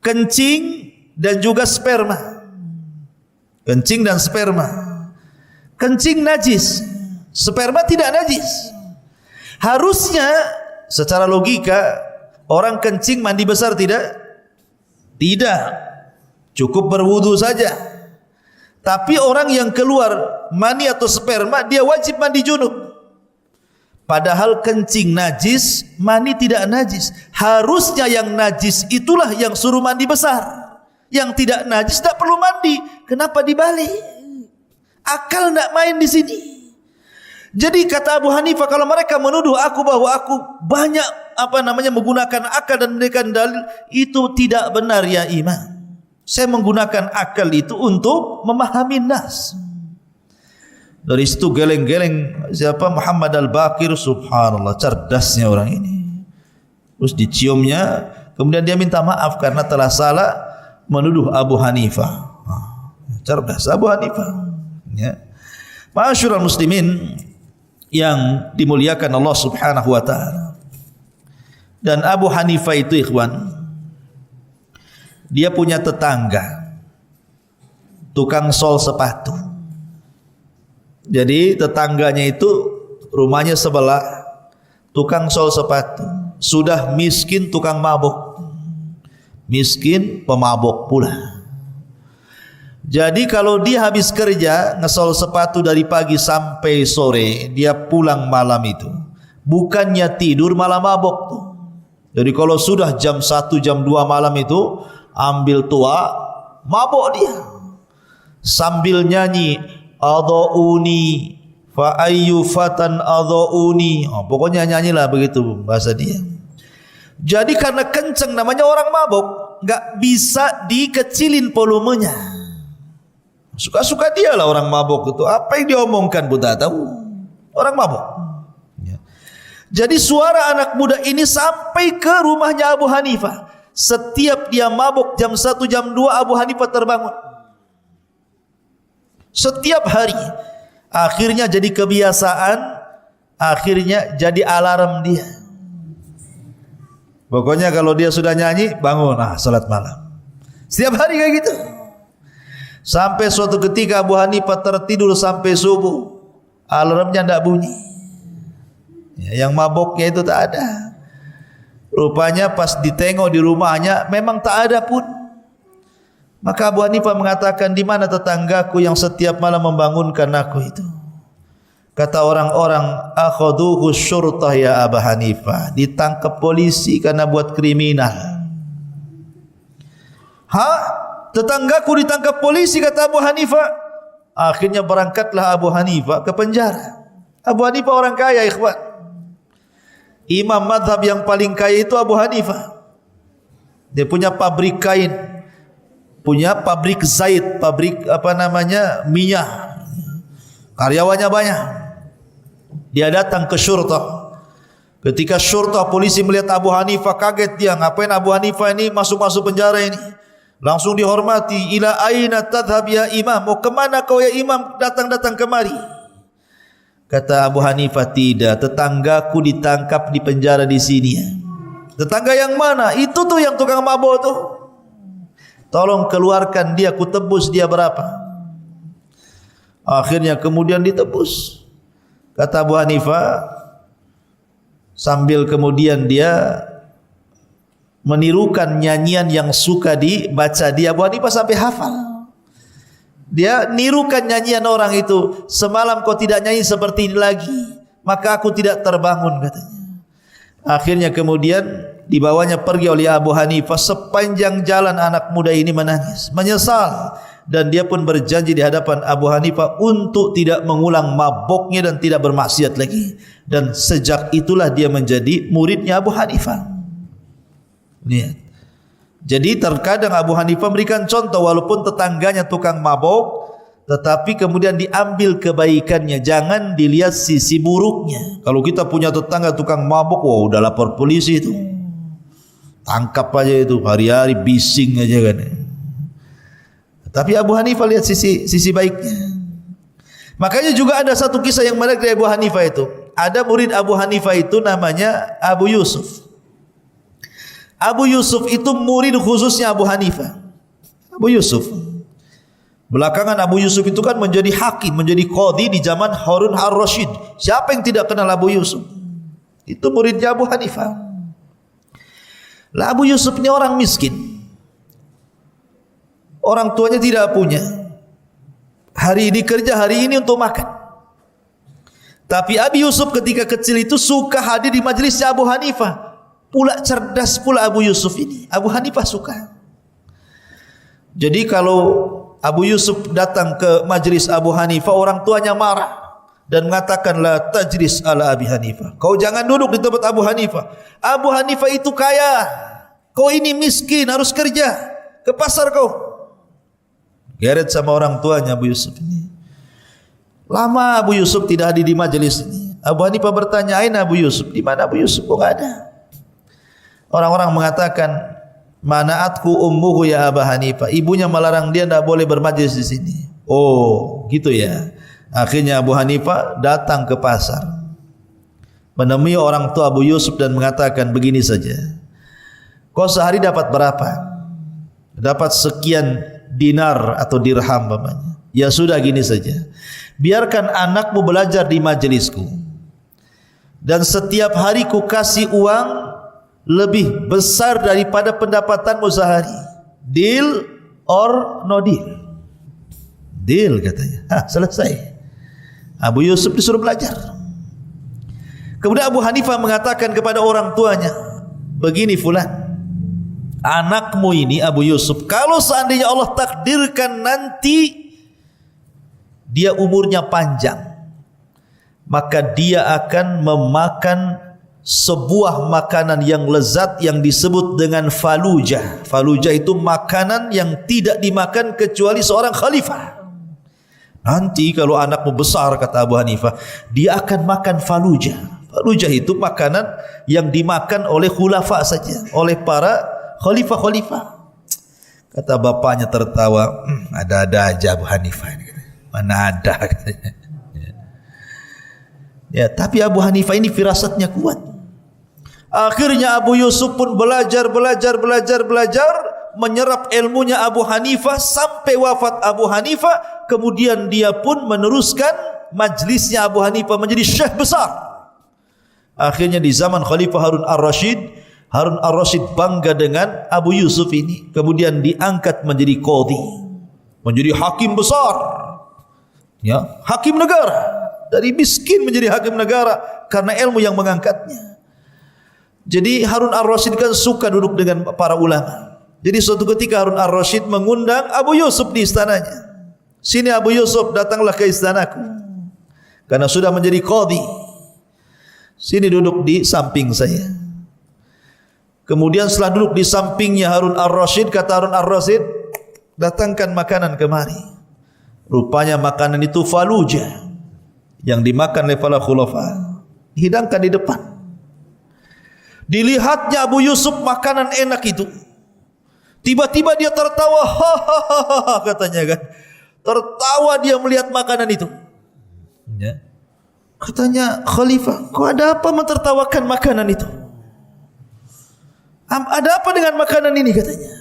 kencing dan juga sperma. Kencing dan sperma. Kencing najis, sperma tidak najis. Harusnya secara logika orang kencing mandi besar tidak? Tidak. Cukup berwudu saja. Tapi orang yang keluar mani atau sperma dia wajib mandi junub. Padahal kencing najis, mani tidak najis. Harusnya yang najis itulah yang suruh mandi besar. Yang tidak najis tidak perlu mandi. Kenapa dibalik? Akal tidak main di sini. Jadi kata Abu Hanifah, kalau mereka menuduh aku bahwa aku banyak menggunakan akal dan memberikan dalil, itu tidak benar ya imam. Saya menggunakan akal itu untuk memahami nas. Dari situ geleng-geleng siapa Muhammad Al-Baqir, subhanallah, cerdasnya orang ini. Terus diciumnya, kemudian dia minta maaf karena telah salah menuduh Abu Hanifah. Cerdas Abu Hanifah. Ya. Ma'asyiral muslimin yang dimuliakan Allah Subhanahu wa taala. Dan Abu Hanifah itu ikhwan, dia punya tetangga tukang sol sepatu. Jadi tetangganya itu rumahnya sebelah tukang sol sepatu. Sudah miskin tukang mabuk. Miskin pemabuk pula. Jadi kalau dia habis kerja ngesol sepatu dari pagi sampai sore, dia pulang malam itu bukannya tidur malah mabok tuh. Jadi kalau sudah jam 1 jam 2 malam itu ambil tua mabok dia sambil nyanyi adhauni fa ayyu fatan adhauni. Pokoknya nyanyilah begitu bahasa dia. Jadi karena kenceng namanya orang mabok, enggak bisa dikecilin volumenya. Suka-suka dia lah orang mabuk itu. Apa yang diomongkan pun tak tahu. Orang mabuk. Ya. Jadi suara anak muda ini sampai ke rumahnya Abu Hanifah. Setiap dia mabuk jam 1 jam 2 Abu Hanifah terbangun. Setiap hari. Akhirnya jadi kebiasaan. Akhirnya jadi alarm dia. Pokoknya kalau dia sudah nyanyi, bangun, salat malam. Setiap hari kayak gitu. Sampai suatu ketika Abu Hanifah tertidur sampai subuh, alarmnya tidak bunyi. Ya, yang maboknya itu tak ada. Rupanya pas ditengok di rumahnya memang tak ada pun. Maka Abu Hanifah mengatakan, di mana tetanggaku yang setiap malam membangunkan aku itu? Kata orang-orang, akhaduhu syurtah ya Abu Hanifah, ditangkap polisi karena buat kriminal. Tetanggaku ditangkap polisi, kata Abu Hanifah. Akhirnya berangkatlah Abu Hanifah ke penjara. Abu Hanifah orang kaya ikhwan. Imam madhab yang paling kaya itu Abu Hanifah. Dia punya pabrik kain, punya pabrik zait, pabrik minyak. Karyawannya banyak. Dia datang ke syurtah. Ketika syurtah polisi melihat Abu Hanifah, kaget dia. Ngapain Abu Hanifah ini masuk-masuk penjara ini? Langsung dihormati. Ila aina tadhhab ya imam? Mau kemana kau ya imam datang-datang kemari? Kata Abu Hanifah, tidak, tetanggaku ditangkap di penjara di sini. Tetangga yang mana? Itu tuh yang tukang mabuk tuh. Tolong keluarkan dia, ku tebus dia berapa. Akhirnya kemudian ditebus. Kata Abu Hanifah, sambil kemudian dia menirukan nyanyian yang suka dibaca dia. Abu Hanifah sampai hafal. Dia nirukan nyanyian orang itu. Semalam kau tidak nyanyi seperti ini lagi, maka aku tidak terbangun, katanya. Akhirnya kemudian dibawanya pergi oleh Abu Hanifah. Sepanjang jalan anak muda ini menangis, menyesal. Dan dia pun berjanji di hadapan Abu Hanifah untuk tidak mengulang maboknya dan tidak bermaksiat lagi. Dan sejak itulah dia menjadi muridnya Abu Hanifah. Lihat. Jadi terkadang Abu Hanifah memberikan contoh, walaupun tetangganya tukang mabok, tetapi kemudian diambil kebaikannya, jangan dilihat sisi buruknya. Kalau kita punya tetangga tukang mabok, wah udah lapor polisi itu, tangkap aja itu, hari-hari bising aja kan. Tapi Abu Hanifah lihat sisi baiknya. Makanya juga ada satu kisah yang menarik dari Abu Hanifah itu. Ada murid Abu Hanifah itu namanya Abu Yusuf. Abu Yusuf itu murid khususnya Abu Hanifah. Abu Yusuf Belakangan Abu Yusuf itu kan menjadi hakim, menjadi qadhi di zaman Harun ar-Rasyid. Siapa yang tidak kenal Abu Yusuf? Itu muridnya Abu Hanifah. Lah Abu Yusuf ini orang miskin. Orang tuanya tidak punya. Hari ini kerja, hari ini untuk makan. Tapi Abu Yusuf ketika kecil itu suka hadir di majlisnya Abu Hanifah. Pula cerdas pula Abu Yusuf ini. Abu Hanifah suka. Jadi kalau Abu Yusuf datang ke majlis Abu Hanifah, orang tuanya marah dan mengatakan, la tajlis ala Abi Hanifah. Kau jangan duduk di tempat Abu Hanifah. Abu Hanifah itu kaya, kau ini miskin, harus kerja ke pasar kau. Geret sama orang tuanya Abu Yusuf ini. Lama Abu Yusuf tidak hadir di majlis ini. Abu Hanifah bertanya, aina Abu Yusuf? Di mana Abu Yusuf? Kok enggak ada? Orang-orang mengatakan, manaatku ummuhu ya Abu Hanifah. Ibunya melarang dia tidak boleh bermajlis di sini. Oh, gitu ya. Akhirnya Abu Hanifah datang ke pasar, menemui orang tua Abu Yusuf dan mengatakan begini saja. Kau sehari dapat berapa? Dapat sekian dinar atau dirham bapaknya. Ya sudah gini saja. Biarkan anakmu belajar di majelisku. Dan setiap hari ku kasih uang lebih besar daripada pendapatanmu sehari. Deal or no deal? Deal katanya. Selesai. Abu Yusuf disuruh belajar. Kemudian Abu Hanifah mengatakan kepada orang tuanya, begini fulan, anakmu ini Abu Yusuf, kalau seandainya Allah takdirkan nanti dia umurnya panjang, maka dia akan memakan sebuah makanan yang lezat yang disebut dengan falujah. Falujah itu makanan yang tidak dimakan kecuali seorang khalifah. Nanti kalau anakmu besar, kata Abu Hanifah, dia akan makan falujah. Falujah itu makanan yang dimakan oleh khulafa saja, oleh para khalifah-khalifah. Kata bapaknya tertawa, ada-ada aja Abu Hanifah ini. Mana ada katanya. Ya, tapi Abu Hanifah ini firasatnya kuat. Akhirnya Abu Yusuf pun belajar, menyerap ilmunya Abu Hanifah sampai wafat Abu Hanifah. Kemudian dia pun meneruskan majlisnya Abu Hanifah menjadi syekh besar. Akhirnya di zaman Khalifah Harun ar-Rasyid bangga dengan Abu Yusuf ini. Kemudian diangkat menjadi qadhi, menjadi hakim besar. Ya, hakim negara. Dari miskin menjadi hakim negara karena ilmu yang mengangkatnya. Jadi Harun ar-Rasyid kan suka duduk dengan para ulama. Jadi suatu ketika Harun ar-Rasyid mengundang Abu Yusuf di istananya. Sini Abu Yusuf, datanglah ke istanaku. Karena sudah menjadi qadhi. Sini duduk di samping saya. Kemudian setelah duduk di sampingnya Harun ar-Rasyid, kata Harun ar-Rasyid, datangkan makanan kemari. Rupanya makanan itu falujah yang dimakan oleh para khulafa. Dihidangkan di depan. Dilihatnya Abu Yusuf makanan enak itu. Tiba-tiba dia tertawa, hahaha katanya kan. Tertawa dia melihat makanan itu. Ya. Katanya, Khalifah, kok ada apa mentertawakan makanan itu? Ada apa dengan makanan ini katanya?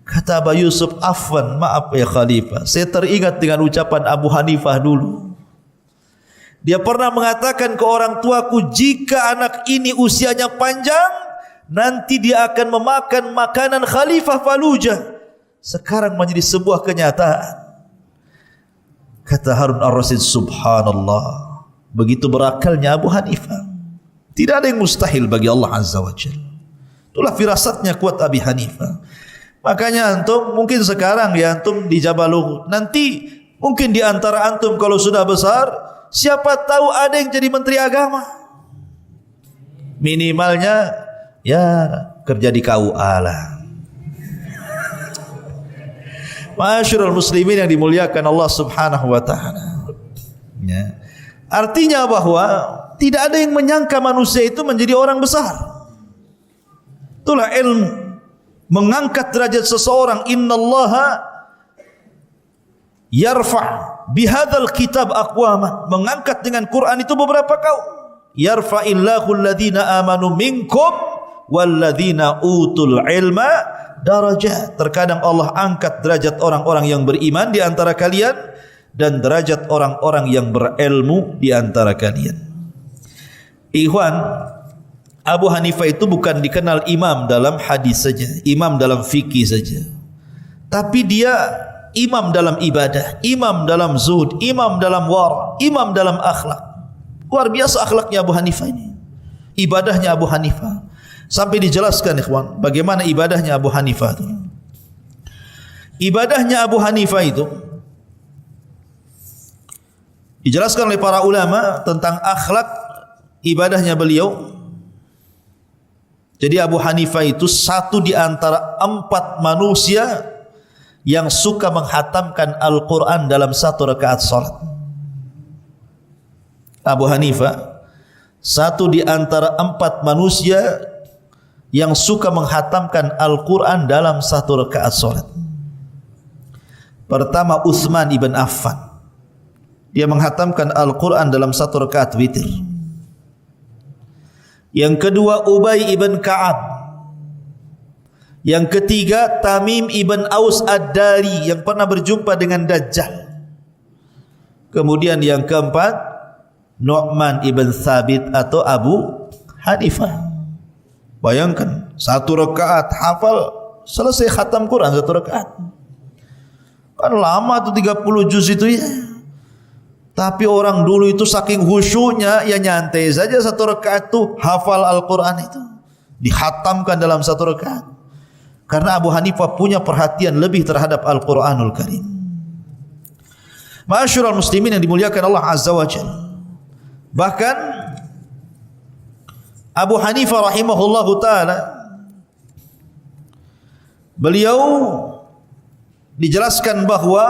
Kata Abu Yusuf, afwan, maaf ya Khalifah, saya teringat dengan ucapan Abu Hanifah dulu. Dia pernah mengatakan ke orang tuaku, jika anak ini usianya panjang, nanti dia akan memakan makanan Khalifah Falujah. Sekarang menjadi sebuah kenyataan. Kata Harun ar-Rasyid, subhanallah, begitu berakalnya Abu Hanifah. Tidak ada yang mustahil bagi Allah Azza wa Jalla. Itulah firasatnya kuat Abi Hanifah. Makanya antum mungkin sekarang ya antum di Jabal Uhud, nanti mungkin di antara antum kalau sudah besar, siapa tahu ada yang jadi menteri agama. Minimalnya ya kerja di KUA lah. Masyarul muslimin yang dimuliakan Allah Subhanahu wa taala. Ya. Artinya bahwa tidak ada yang menyangka manusia itu menjadi orang besar. Itulah ilmu mengangkat derajat seseorang. Innallaha yarfa' bihadzal kitab aqwaman, mengangkat dengan Quran itu beberapa kaum. Yarfa'illahu alladhina amanu minkum walladzina utul ilma darajat. Terkadang Allah angkat derajat orang-orang yang beriman di antara kalian dan derajat orang-orang yang berilmu di antara kalian. Ikhwan, Abu Hanifah itu bukan dikenal imam dalam hadis saja, imam dalam fikih saja, tapi dia imam dalam ibadah, imam dalam zuhud, imam dalam wara, imam dalam akhlak. Luar biasa akhlaknya Abu Hanifah ini, ibadahnya Abu Hanifah. Sampai dijelaskan ikhwan bagaimana ibadahnya Abu Hanifah itu. Ibadahnya Abu Hanifah itu dijelaskan oleh para ulama tentang akhlak ibadahnya beliau. Jadi Abu Hanifah itu satu di antara 4 manusia yang suka menghatamkan Al-Quran dalam 1 rakaat salat. Abu Hanifah satu di antara 4 manusia yang suka menghatamkan Al-Quran dalam 1 rakaat salat. Pertama Utsman ibn Affan, dia menghatamkan Al-Quran dalam 1 rakaat witir. Yang kedua Ubay ibn Ka'ab. Yang ketiga Tamim ibn Aus Ad-Dari yang pernah berjumpa dengan Dajjal. Kemudian yang keempat Nu'man ibn Thabit atau Abu Hanifah. Bayangkan 1 rakaat hafal, selesai khatam Quran 1 rakaat. Kan lama tuh 30 juz itu ya. Tapi orang dulu itu saking khusyuknya ya nyantai saja 1 rakaat tuh hafal Al-Quran itu, dihatamkan dalam 1 rakaat. Karena Abu Hanifah punya perhatian lebih terhadap Al-Quranul Karim. Ma'asyiral muslimin yang dimuliakan Allah Azza wa Jalla. Bahkan Abu Hanifah rahimahullahu ta'ala, beliau dijelaskan bahwa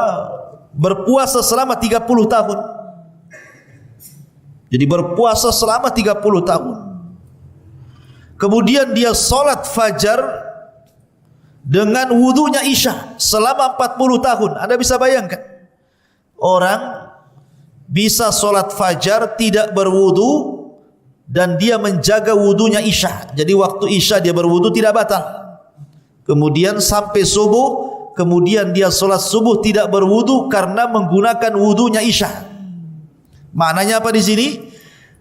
berpuasa selama 30 tahun. Jadi berpuasa selama 30 tahun. Kemudian dia solat fajar dengan wudunya Isya selama 40 tahun. Anda bisa bayangkan, orang bisa solat fajar tidak berwudu dan dia menjaga wudunya Isya. Jadi waktu Isya dia berwudu tidak batal. Kemudian sampai subuh, kemudian dia solat subuh tidak berwudu karena menggunakan wudunya Isya. Maknanya apa di sini?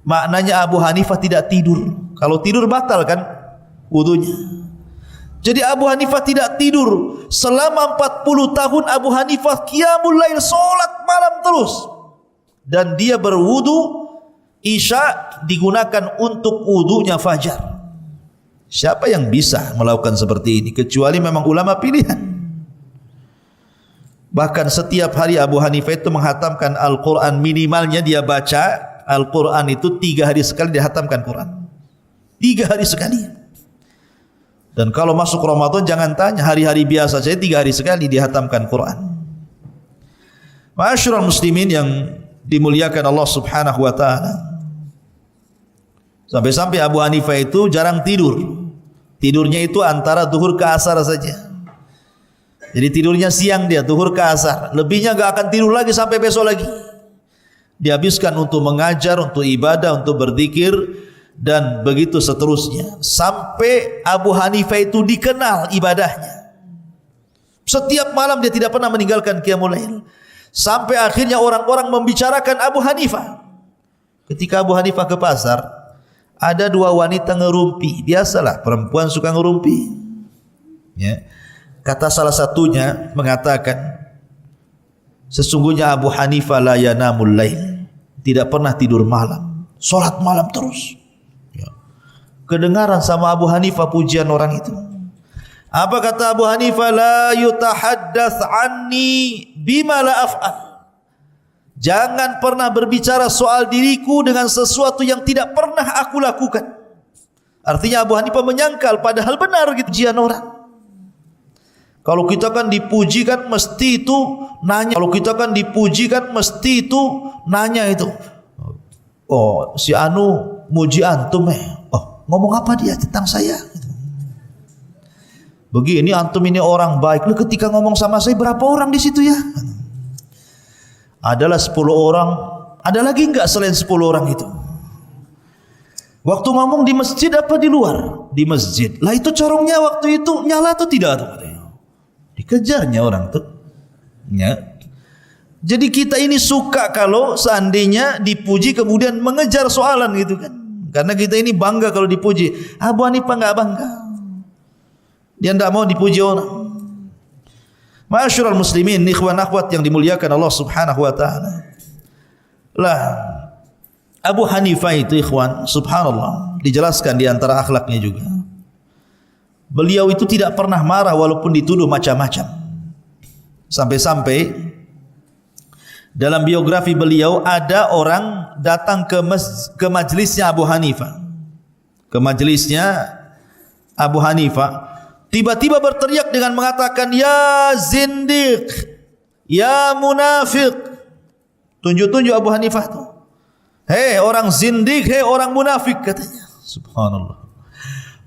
Maknanya Abu Hanifah tidak tidur. Kalau tidur batal kan wudunya. Jadi Abu Hanifah tidak tidur selama 40 tahun. Abu Hanifah qiyamul lail, solat malam terus. Dan dia berwudu Isya digunakan untuk wudunya fajar. Siapa yang bisa melakukan seperti ini kecuali memang ulama pilihan. Bahkan setiap hari Abu Hanifah itu menghatamkan Al-Quran, minimalnya dia baca Al-Quran itu 3 hari sekali dihatamkan Quran. 3 hari sekali. Dan kalau masuk Ramadan jangan tanya, hari-hari biasa saja 3 hari sekali dihatamkan Quran. Ma'asyiral muslimin yang dimuliakan Allah Subhanahu wa taala. Sampai-sampai Abu Hanifah itu jarang tidur. Tidurnya itu antara zuhur ke asar saja. Jadi tidurnya siang dia, zuhur ke asar. Lebihnya enggak akan tidur lagi sampai besok lagi. Dihabiskan untuk mengajar, untuk ibadah, untuk berzikir dan begitu seterusnya. Sampai Abu Hanifah itu dikenal ibadahnya. Setiap malam dia tidak pernah meninggalkan qiyamul lail. Sampai akhirnya orang-orang membicarakan Abu Hanifah. Ketika Abu Hanifah ke pasar, ada 2 wanita ngerumpi. Biasalah perempuan suka ngerumpi. Ya. Kata salah satunya mengatakan, sesungguhnya Abu Hanifah la yanamul lail, tidak pernah tidur malam, solat malam terus. Ya. Kedengaran sama Abu Hanifah pujian orang itu. Apa kata Abu Hanifah? La yutahaddats anni bima la af'al. Jangan pernah berbicara soal diriku dengan sesuatu yang tidak pernah aku lakukan. Artinya Abu Hanifah menyangkal padahal benar gitu pujian orang. Kalau kita kan dipuji kan mesti itu nanya. Kalau kita kan dipuji kan mesti itu nanya itu. Oh, si anu muji antum Oh, ngomong apa dia tentang saya? Begini antum ini orang baik. Lu ketika ngomong sama saya berapa orang di situ ya? Adalah 10 orang. Ada lagi enggak selain 10 orang itu? Waktu ngomong di masjid apa di luar? Di masjid. Lah itu corongnya waktu itu nyala atau tidak tuh katanya. Dikejarnya orang tuh. Ya. Jadi kita ini suka kalau seandainya dipuji kemudian mengejar soalan gitu kan. Karena kita ini bangga kalau dipuji. Abu Hanifah enggak bangga. Dia enggak mau dipuji orang. Ma'asyiral muslimin, ikhwan akhwat yang dimuliakan Allah Subhanahu wa taala. Lah Abu Hanifah itu ikhwan, subhanallah, dijelaskan di antara akhlaknya juga. Beliau itu tidak pernah marah walaupun dituduh macam-macam. Sampai-sampai dalam biografi beliau ada orang datang ke majelisnya Abu Hanifah. Ke majelisnya Abu Hanifah, tiba-tiba berteriak dengan mengatakan, "Ya zindiq, ya munafiq." Tunjuk-tunjuk Abu Hanifah itu. Hei orang zindiq, hei orang munafik katanya. Subhanallah.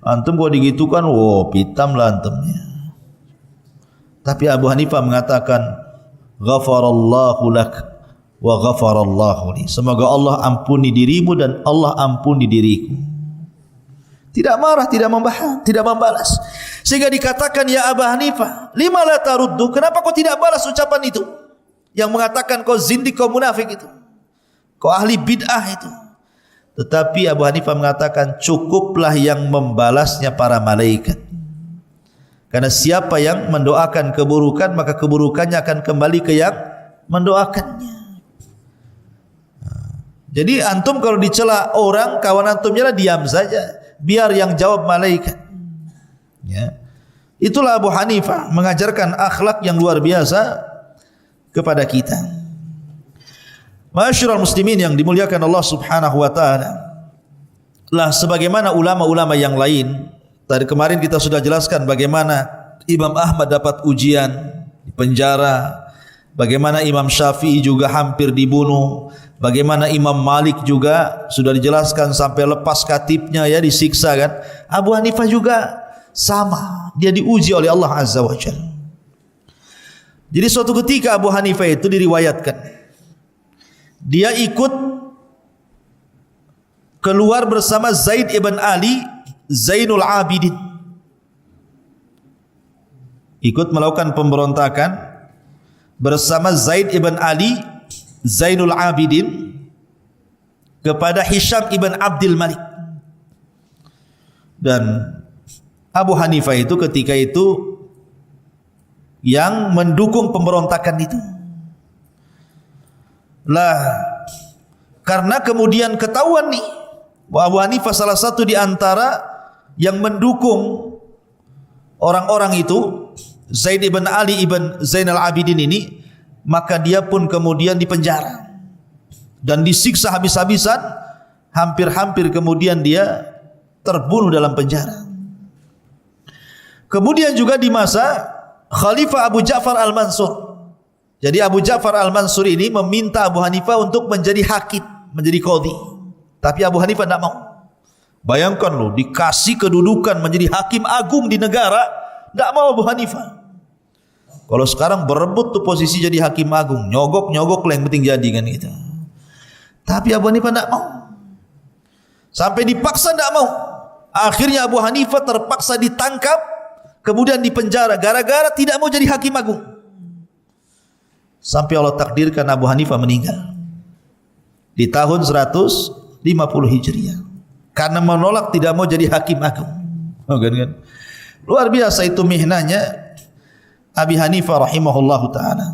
Antum kalau digitukan, wow, pitam lah antumnya. Tapi Abu Hanifah mengatakan, "Ghafarallahu lak wa ghafarallahu li." Semoga Allah ampuni dirimu dan Allah ampuni diriku. Tidak marah, tidak membahas, tidak membalas. Sehingga dikatakan, "Ya Abu Hanifah, lima la taruddu?" Kenapa kau tidak balas ucapan itu? Yang mengatakan kau zindiq, kau munafik itu. Kau ahli bid'ah itu. Tetapi Abu Hanifah mengatakan, cukuplah yang membalasnya para malaikat. Karena siapa yang mendoakan keburukan, maka keburukannya akan kembali ke yang mendoakannya. Jadi antum kalau dicela orang, kawan antumnya lah diam saja. Biar yang jawab malaikat. Ya. Itulah Abu Hanifah mengajarkan akhlak yang luar biasa kepada kita. Ma'asyiral muslimin yang dimuliakan Allah Subhanahu wa taala. Lah sebagaimana ulama-ulama yang lain, tadi kemarin kita sudah jelaskan bagaimana Imam Ahmad dapat ujian di penjara, bagaimana Imam Syafi'i juga hampir dibunuh, bagaimana Imam Malik juga sudah dijelaskan sampai lepas katibnya ya disiksa kan. Abu Hanifah juga sama, dia diuji oleh Allah Azza wa Jalla. Jadi suatu ketika Abu Hanifah itu diriwayatkan dia ikut keluar bersama Zaid ibn Ali Zainul Abidin, ikut melakukan pemberontakan bersama Zaid ibn Ali Zainul Abidin kepada Hisham ibn Abdul Malik. Dan Abu Hanifah itu ketika itu yang mendukung pemberontakan itu. Lah karena kemudian ketahuan nih bahwa Abu Hanifah salah satu di antara yang mendukung orang-orang itu, Zaid ibn Ali ibn Zainal Abidin ini, maka dia pun kemudian dipenjara dan disiksa habis-habisan, hampir-hampir kemudian dia terbunuh dalam penjara. Kemudian juga di masa Khalifah Abu Ja'far Al-Mansur. Jadi Abu Ja'far Al-Mansur ini meminta Abu Hanifah untuk menjadi hakim, menjadi qadhi. Tapi Abu Hanifah tidak mau. Bayangkan loh, dikasih kedudukan menjadi hakim agung di negara, tidak mau Abu Hanifah. Kalau sekarang berebut tuh posisi jadi hakim agung, nyogok-nyogok lah yang penting jadi kan gitu. Tapi Abu Hanifah tidak mau. Sampai dipaksa tidak mau. Akhirnya Abu Hanifah terpaksa ditangkap, kemudian dipenjara gara-gara tidak mau jadi hakim agung. Sampai Allah takdirkan Abu Hanifah meninggal di tahun 150 Hijriah karena menolak tidak mau jadi hakim agung. Kan? Luar biasa itu mihnanya Abi Hanifah rahimahullahu taala.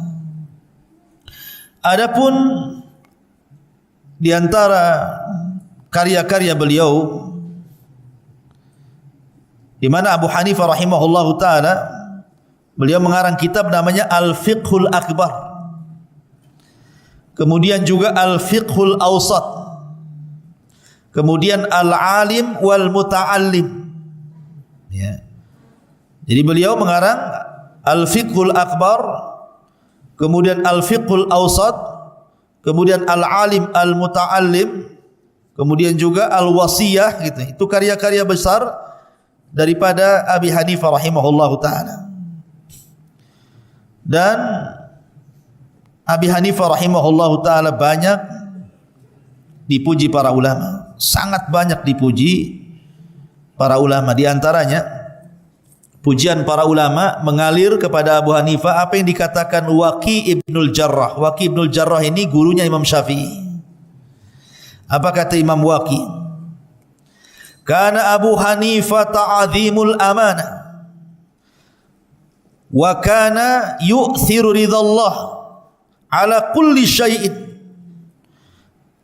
Adapun di antara karya-karya beliau di mana Abu Hanifah rahimahullahu taala beliau mengarang kitab namanya Al-Fiqhul Akbar. Kemudian juga Al-Fiqhul Awsat. Kemudian Al-Alim wal Muta'allim. Ya. Jadi beliau mengarang Al-Fiqhul Akbar, kemudian Al-Fiqhul Awsat, kemudian Al-Alim Al-Muta'allim, kemudian juga Al-Wasiyah gitu. Itu karya-karya besar daripada Abi Hanifah rahimahullahu taala. Dan Abi Hanifah rahimahullahu taala banyak dipuji para ulama. sangat banyak dipuji para ulama. Di antaranya pujian para ulama mengalir kepada Abu Hanifah apa yang dikatakan Waqi' ibnul Jarrah. Waqi' ibnul Jarrah ini gurunya Imam Syafi'i. Apa kata Imam Waqi'? Kana Abu Hanifah ta'azimul amanah wa kana yu'thiru ridallah ala kulli syai'in.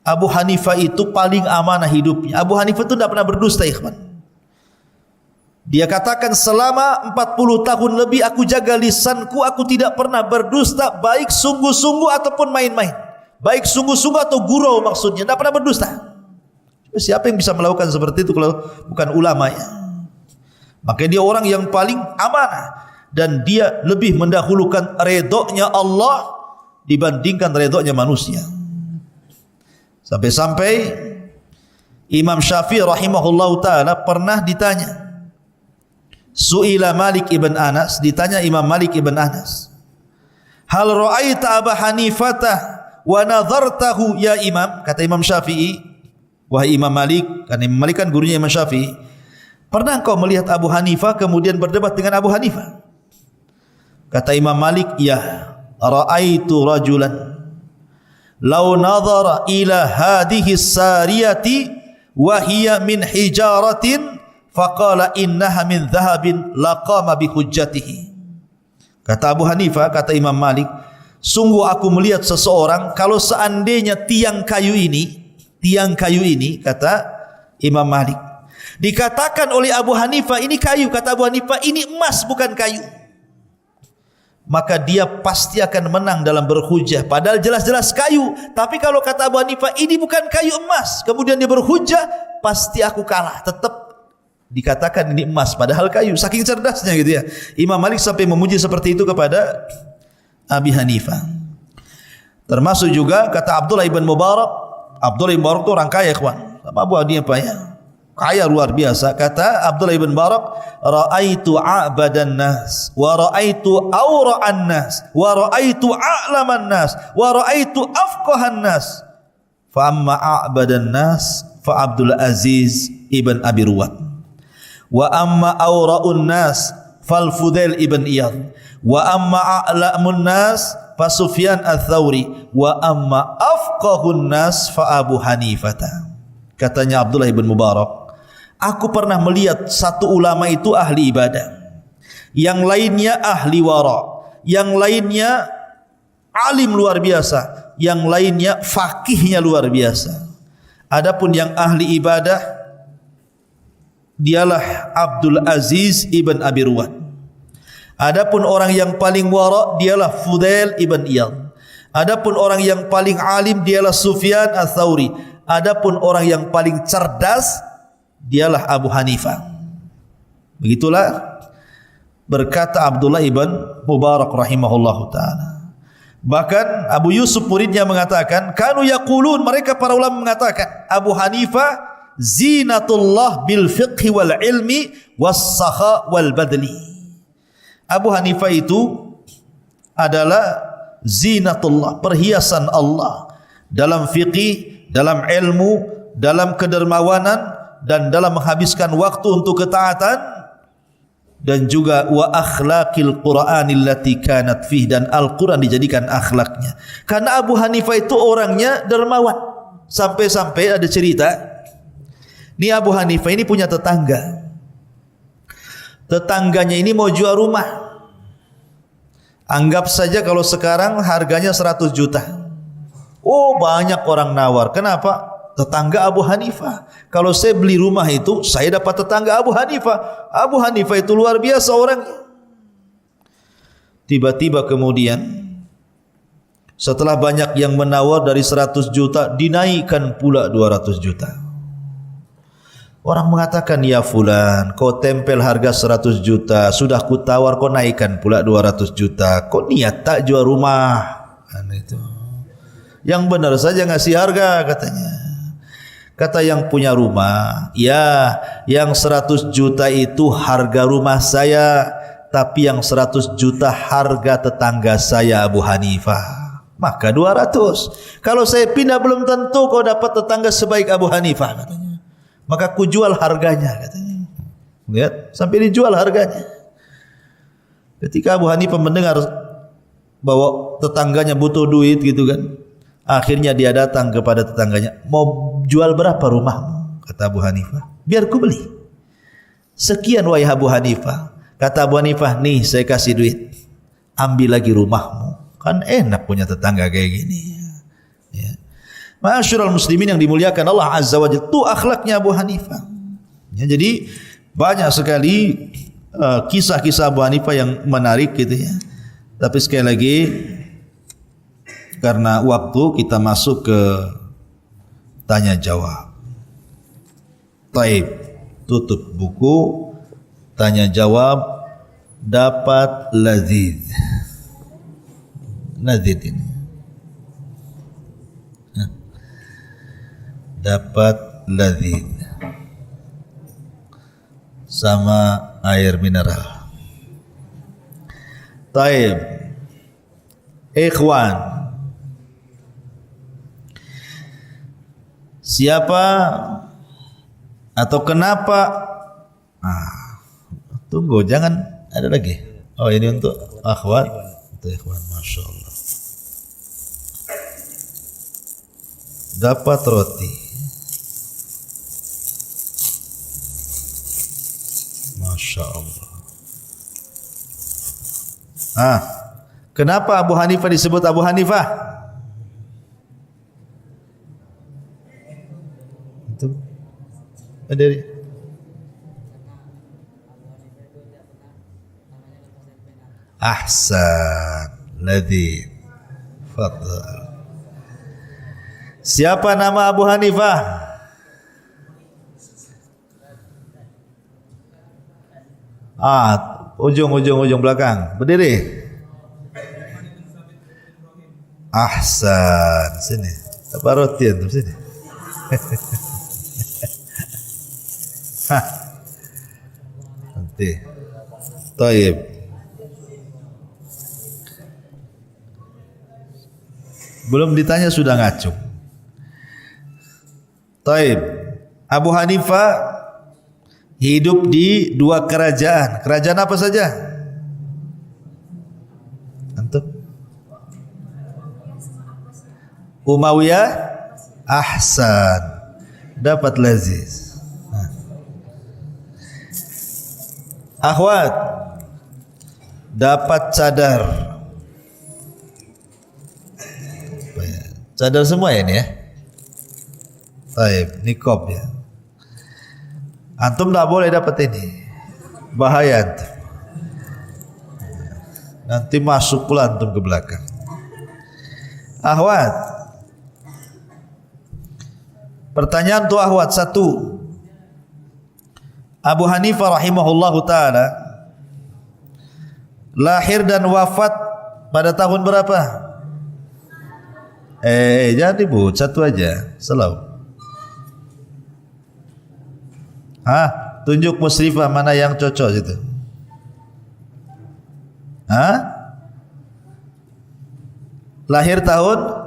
Abu Hanifah itu paling amanah hidupnya. Abu Hanifah itu tidak pernah berdusta, ikhwan. Dia katakan selama 40 tahun lebih aku jaga lisanku, aku tidak pernah berdusta, baik sungguh-sungguh ataupun main-main. Baik sungguh-sungguh atau gurau maksudnya, tidak pernah berdusta. Siapa yang bisa melakukan seperti itu kalau bukan ulama ya? Maka dia orang yang paling amanah dan dia lebih mendahulukan redoknya Allah dibandingkan redoknya manusia. Sampai-sampai Imam Syafi'i rahimahullah ta'ala pernah ditanya, Su'ila Malik ibn Anas, ditanya Imam Malik ibn Anas, hal ra'aita Aba Hanifata wa nadhartahu ya Imam? Kata Imam Syafi'i, wahai Imam Malik, karena Imam Malik kan gurunya Imam Syafi'i, pernah engkau melihat Abu Hanifah kemudian berdebat dengan Abu Hanifah? Kata Imam Malik, ya, ra'aitu rajulan law nadhara ila hadhihi sariyati wa hiya min hijaratin faqala innaha min dhahabin laqama bi hujjatihi. Kata Abu Hanifah, kata Imam Malik, sungguh aku melihat seseorang kalau seandainya tiang kayu ini, kata Imam Malik, dikatakan oleh Abu Hanifah ini kayu, kata Abu Hanifah ini emas bukan kayu, maka dia pasti akan menang dalam berhujjah, padahal jelas-jelas kayu. Tapi kalau kata Abu Hanifah ini bukan kayu emas, kemudian dia berhujjah, pasti aku kalah. Tetap dikatakan ini emas padahal kayu. Saking cerdasnya gitu ya. Imam Malik sampai memuji seperti itu kepada Abi Hanifah. Termasuk juga kata Abdullah ibn Mubarak. Abdullah ibn Mubarak itu orang kaya, ikhwan. Sama Abu Hanifah ya, kaya luar biasa. Kata Abdullah ibn Mubarak, ra'aitu a'badan nas wa ra'aitu awra'an nas wa ra'aitu a'laman nas wa ra'aitu afqahan nas, fa amma a'badan nas fa Abdul Aziz ibn Abi Ruwad, wa amma awra'un nas fal Fudail ibn Iyad, wa amma a'lamun nas fa Sufyan ats-Tsauri, wa amma afqahun nas fa Abu Hanifah. Katanya Abdullah ibn Mubarak, aku pernah melihat satu ulama itu ahli ibadah, yang lainnya ahli wara, yang lainnya alim luar biasa, yang lainnya fakihnya luar biasa. Adapun yang ahli ibadah dialah Abdul Aziz ibn Abi Ruwad. Adapun orang yang paling wara dialah Fudail ibn Iyad. Adapun orang yang paling alim dialah Sufyan ats-Tsauri. Adapun orang yang paling cerdas dialah Abu Hanifah. Begitulah berkata Abdullah ibn Mubarak rahimahullahu ta'ala. Bahkan Abu Yusuf muridnya mengatakan, kanu yaqulun, mereka para ulama mengatakan, Abu Hanifah zinatullah bil fiqhi wal ilmi was sakha wal badli. Abu Hanifah itu adalah zinatullah, perhiasan Allah dalam fiqih, dalam ilmu, dalam kedermawanan, dan dalam menghabiskan waktu untuk ketaatan, dan juga wa akhlaqil Qur'anil lati kanat fih, dan Al-Quran dijadikan akhlaknya. Karena Abu Hanifah itu orangnya dermawan. Sampai-sampai ada cerita, ini Abu Hanifah ini punya tetangga. Tetangganya ini mau jual rumah. Anggap saja kalau sekarang harganya 100 juta. Oh, banyak orang nawar. Kenapa? Tetangga Abu Hanifah. Kalau saya beli rumah itu, saya dapat tetangga Abu Hanifah. Abu Hanifah itu luar biasa orangnya. Tiba-tiba kemudian, setelah banyak yang menawar dari 100 juta, dinaikkan pula 200 juta. Orang mengatakan, ya fulan, kau tempel harga 100 juta, sudah ku tawar, kau naikkan pula 200 juta. Kau niat tak jual rumah? Kan itu. Yang benar saja ngasih harga, katanya. Kata yang punya rumah, ya, yang 100 juta itu harga rumah saya, tapi yang 100 juta harga tetangga saya Abu Hanifah. Maka 200. Kalau saya pindah belum tentu kau dapat tetangga sebaik Abu Hanifah, katanya. maka kujual harganya katanya. Lihat, sampai dijual harganya. Ketika Abu Hanifah mendengar bahwa tetangganya butuh duit gitu kan, akhirnya dia datang kepada tetangganya, mau jual berapa rumahmu? Kata Abu Hanifah, biar ku beli. Sekian wahai Abu Hanifah. Kata Abu Hanifah, nih saya kasih duit, ambil lagi rumahmu. Kan enak punya tetangga kayak gini. Ya. Ma'asyiral muslimin yang dimuliakan Allah Azza wa Jalla, itu akhlaknya Abu Hanifah. Ya, jadi banyak sekali kisah-kisah Abu Hanifah yang menarik gitu ya. Tapi sekali lagi karena waktu kita masuk ke tanya jawab. Taib, tutup buku, tanya jawab, dapat lazid. Lazid ini. Dapat lazid. Sama air mineral. Taib. Ikhwan. Siapa atau kenapa? Tunggu, jangan ada lagi. Oh, ini untuk akhwat, untuk ikhwan, masya Allah. Dapat roti. Masya Allah. Kenapa Abu Hanifah disebut Abu Hanifah? Itu dari ahsan ladzi fadl. Siapa nama Abu Hanifah? Ujung belakang. Berdiri. Ahsan, sini. Apa roti antum sini? Nanti. Taib. Belum ditanya sudah ngacung. Taib. Abu Hanifah hidup di dua kerajaan. Kerajaan apa saja? Antum? Umayyah, ahsan. Dapat lazis. Akhwat, dapat cadar. Cadar semua ya ini ya. Baik, nikob ya. Antum tak boleh dapat ini, bahaya antum. Nanti masuk pula antum ke belakang. Akhwat, pertanyaan tuh akhwat satu. Abu Hanifah rahimahullahu ta'ala lahir dan wafat pada tahun berapa? Jangan ribut, satu aja, selalu. Tunjuk musrifah mana yang cocok itu. Lahir tahun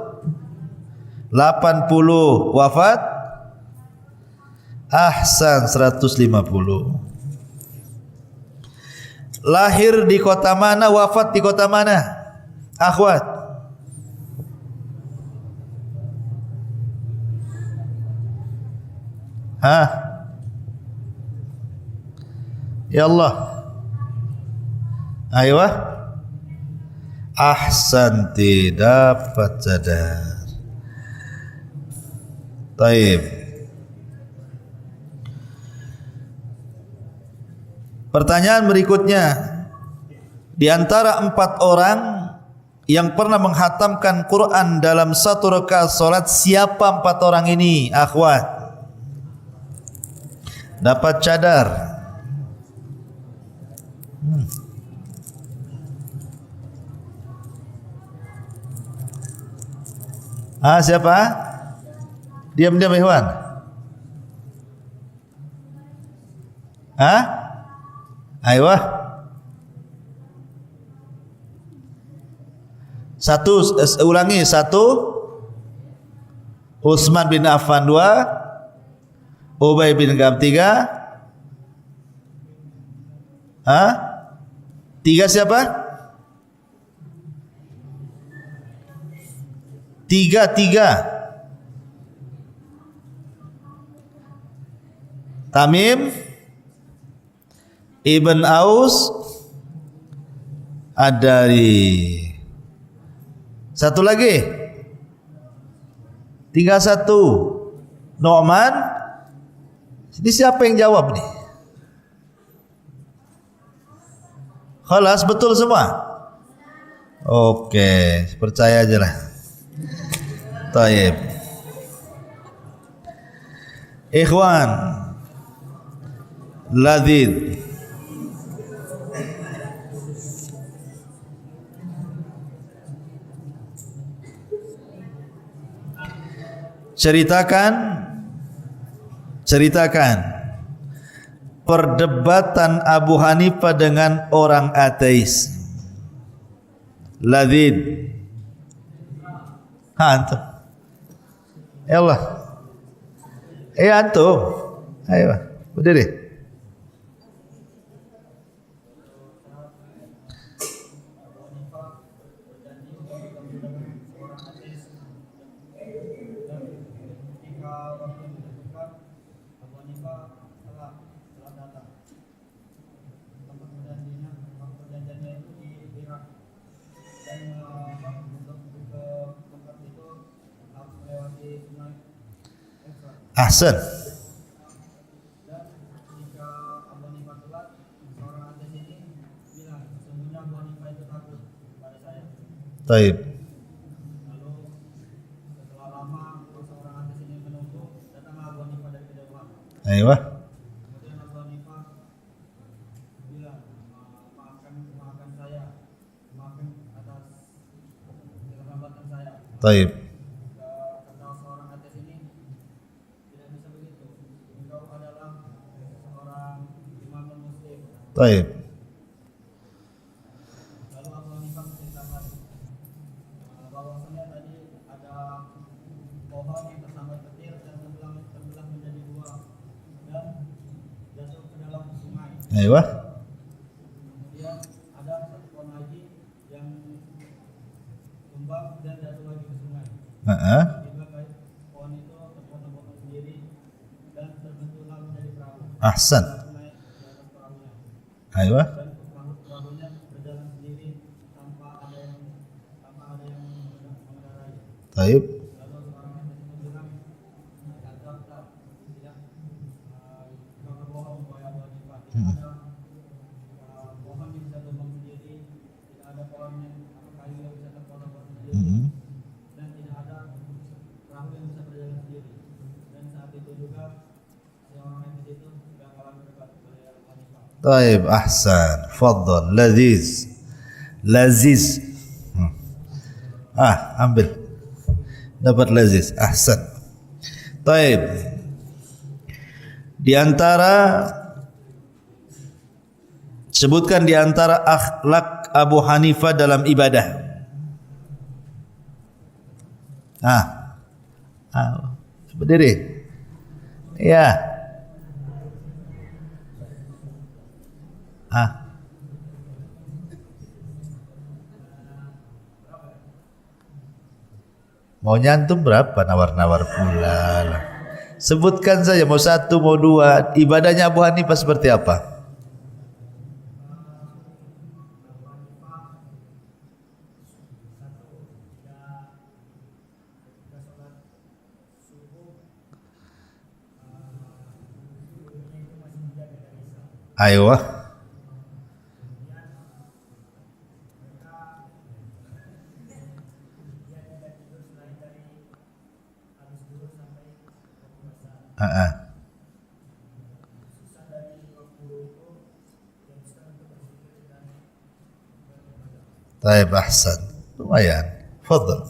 80, wafat ahsan 150. Lahir di kota mana, wafat di kota mana? Akhwat. Ya Allah. Ayo. Ahsanti, dapat cadar. Taib. Pertanyaan berikutnya, di antara 4 orang yang pernah menghatamkan Quran dalam satu rakaat salat, siapa 4 orang ini? Akhwat, dapat cadar. Siapa? Diam-diam Ikhwan. Ayo. Ulangi. 1 Utsman bin Affan, 2 Ubay bin Ka'ab. 3. Hah? 3 siapa? 3. Tamim Ibn Aus Ad-Dari. Satu lagi. Tinggal 1. Nu'man. Ini siapa yang jawab nih? Khalas, betul semua? Oke, percaya aja lah. Taib. Ikhwan, Ladid. Ceritakan perdebatan Abu Hanifah dengan orang ateis. Ladid. Antum. Ya Allah. Antum. Ayo, berdiri. Ahsan. Taib. Ayo. Taib. Taib. Lalu Abu Hanifah menceritakan bahwasanya tadi ada pohon yang tersambar petir dan terbelah menjadi 2 dan jatuh ke dalam sungai. Ayo. Kemudian ada satu pohon lagi yang tumbang dan jatuh lagi ke sungai. Juga pohon itu terpotong-potong sendiri dan terbentuklah menjadi perahu. Ahsan. Ayo. Dan perahunya berjalan sendiri tanpa ada yang mengendarai. Taib. Lalu seorang yang bilang, tidak kau berbohong wahai Abu Hanifah. Tidak ada pohon yang bisa tumbang sendiri, tidak ada pohon yang kayu yang bisa terpotong-potong sendiri, dan tidak ada perahu yang bisa berjalan sendiri. Dan saat itu juga seorang yang di situ bakalan berdebat oleh Abu Hanifah. Taib, ahsan. Fadhal, laziz. Ambil. Dapat laziz. Ahsan. Taib. Sebutkan di antara akhlak Abu Hanifah dalam ibadah. Berdiri. Ya. Mau nyantum berapa, nawar-nawar pula lah. Sebutkan saja, mau 1, mau 2. Ibadahnya Abu Hanifah seperti apa? Ayo. Taib, ahsan. Lumayan. Fadhal.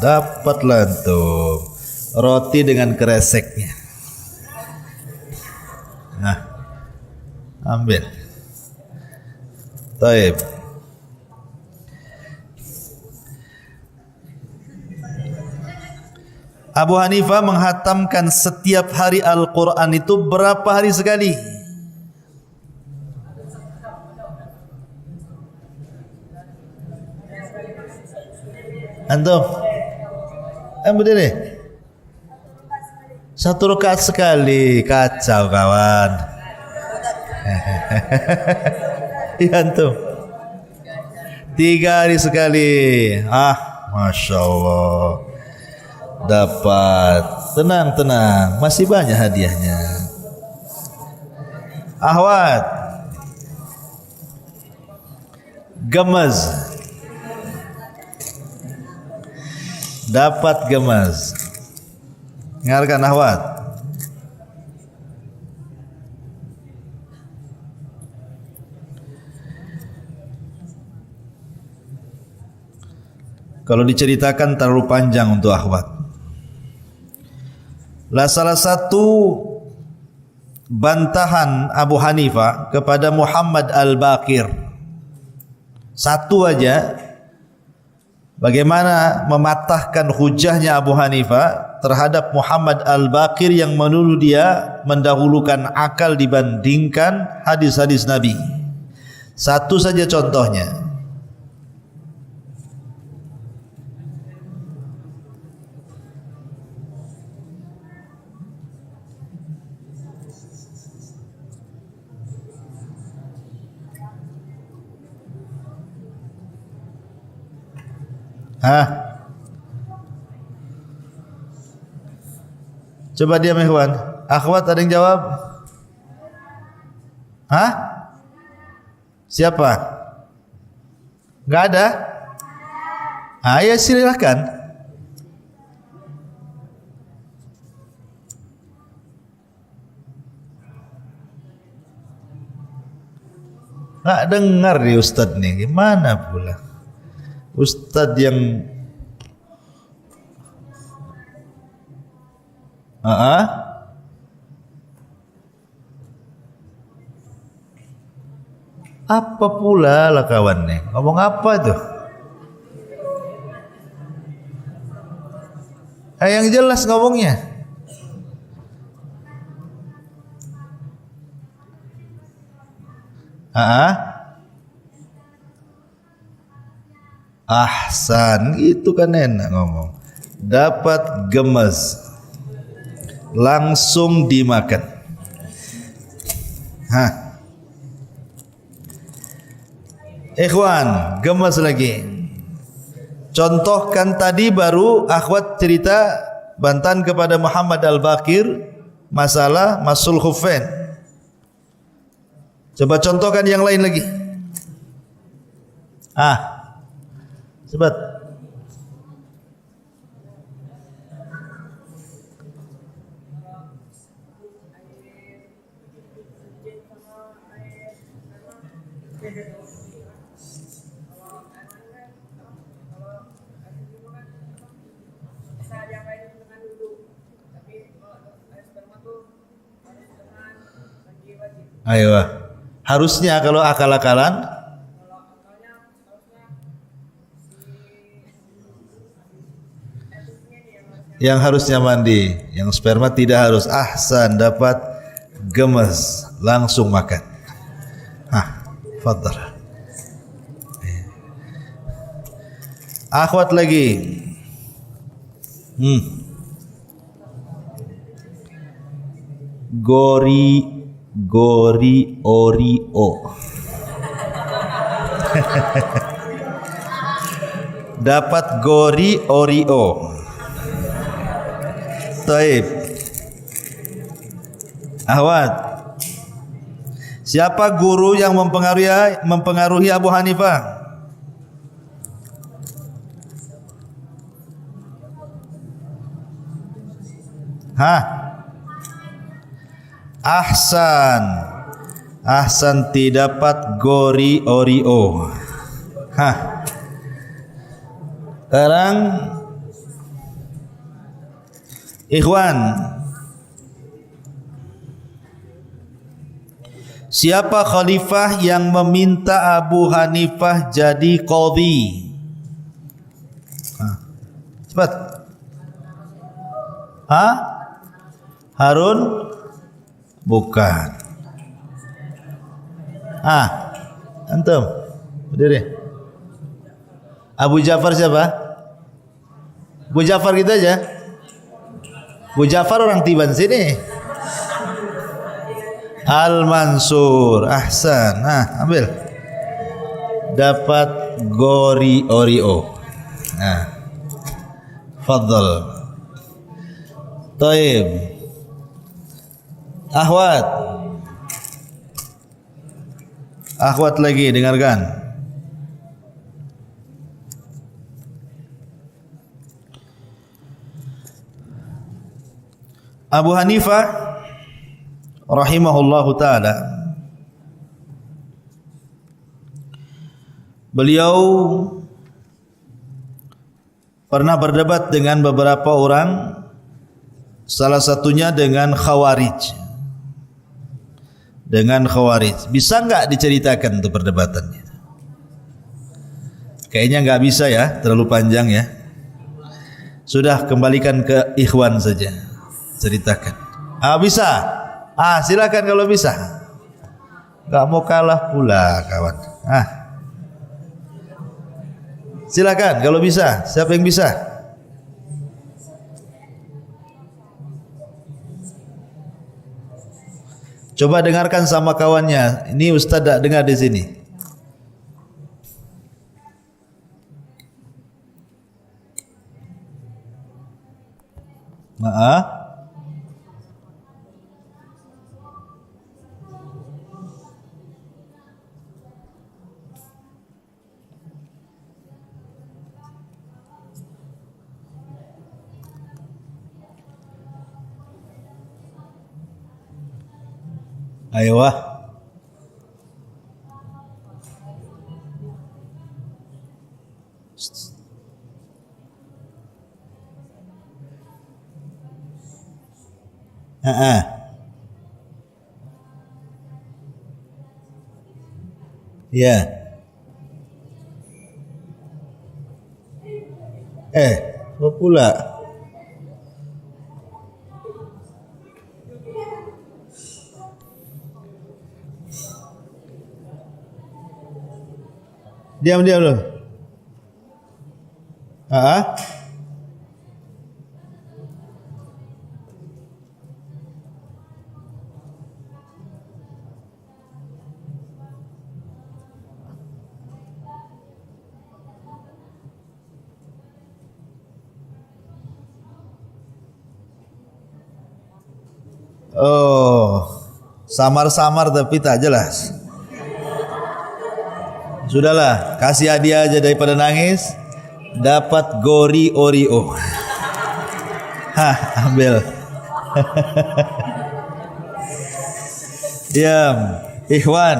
Dapat lantum. Roti dengan kreseknya. Ambil. Taib. Abu Hanifah menghatamkan setiap hari Al-Quran itu berapa hari sekali? Antum? Berdiri? Satu rakaat sekali. Kacau kawan. Iya antum? 3 hari sekali. Masya Allah. Dapat. Tenang. Masih banyak hadiahnya. Ahwat. Gemas. Dapat gemas. Dengarkan ahwat. Kalau diceritakan terlalu panjang untuk akhwat. Salah satu bantahan Abu Hanifah kepada Muhammad Al-Baqir, satu aja, bagaimana mematahkan hujahnya Abu Hanifah terhadap Muhammad Al-Baqir yang menuduh dia mendahulukan akal dibandingkan hadis-hadis Nabi. Satu saja contohnya. Coba diam ikhwan. Akhwat ada yang jawab? Siapa? Enggak ada? Ya silakan. Nggak dengar nih Ustadz nih. Gimana pula? Ustadz yang apa pula lah kawan nih? Ngomong apa tuh? Yang jelas ngomongnya. Ahsan, itu kan enak ngomong. Dapat gemes, langsung dimakan. Ikhwan, gemes lagi. Contohkan tadi baru akhwat cerita bantahan kepada Muhammad Al-Baqir masalah masul khuffain. Coba contohkan yang lain lagi. Cepat. Ayo, harusnya kalau akal-akalan yang harusnya mandi, yang sperma tidak harus. Ahsan, dapat gemes, langsung makan. Fadhal. Akhwat lagi. Gori Oreo. Dapat gori Oreo. Taib. Ahwat, siapa guru yang mempengaruhi Abu Hanifah? Ahsan tidak dapat gori Oreo. Sekarang ikhwan, siapa khalifah yang meminta Abu Hanifah jadi qadhi? Cepat. Harun? Bukan. Antum. Berdiri. Abu Ja'far siapa? Abu Ja'far gitu aja. Abu Ja'far orang Tiban sini. Al-Mansur. Ahsan. Ambil. Dapat Gori Oreo. Fadhal. Taib. Akhwat lagi, dengarkan. Abu Hanifah rahimahullahu ta'ala, beliau pernah berdebat dengan beberapa orang, salah satunya dengan Khawarij. Bisa nggak diceritakan untuk perdebatannya? Kayaknya nggak bisa ya, terlalu panjang ya. Sudah, kembalikan ke ikhwan saja, ceritakan. Bisa? Silakan kalau bisa. Nggak mau kalah pula kawan. Silakan kalau bisa. Siapa yang bisa? Coba dengarkan sama kawannya. Ini Ustaz tak dengar di sini. Ayo. Ya. Apa pula? Diam dulu. Samar-samar tapi tak jelas. Sudahlah, kasih hadiah aja daripada nangis. Dapat Gori Oreo. Ambil. Diam, ikhwan.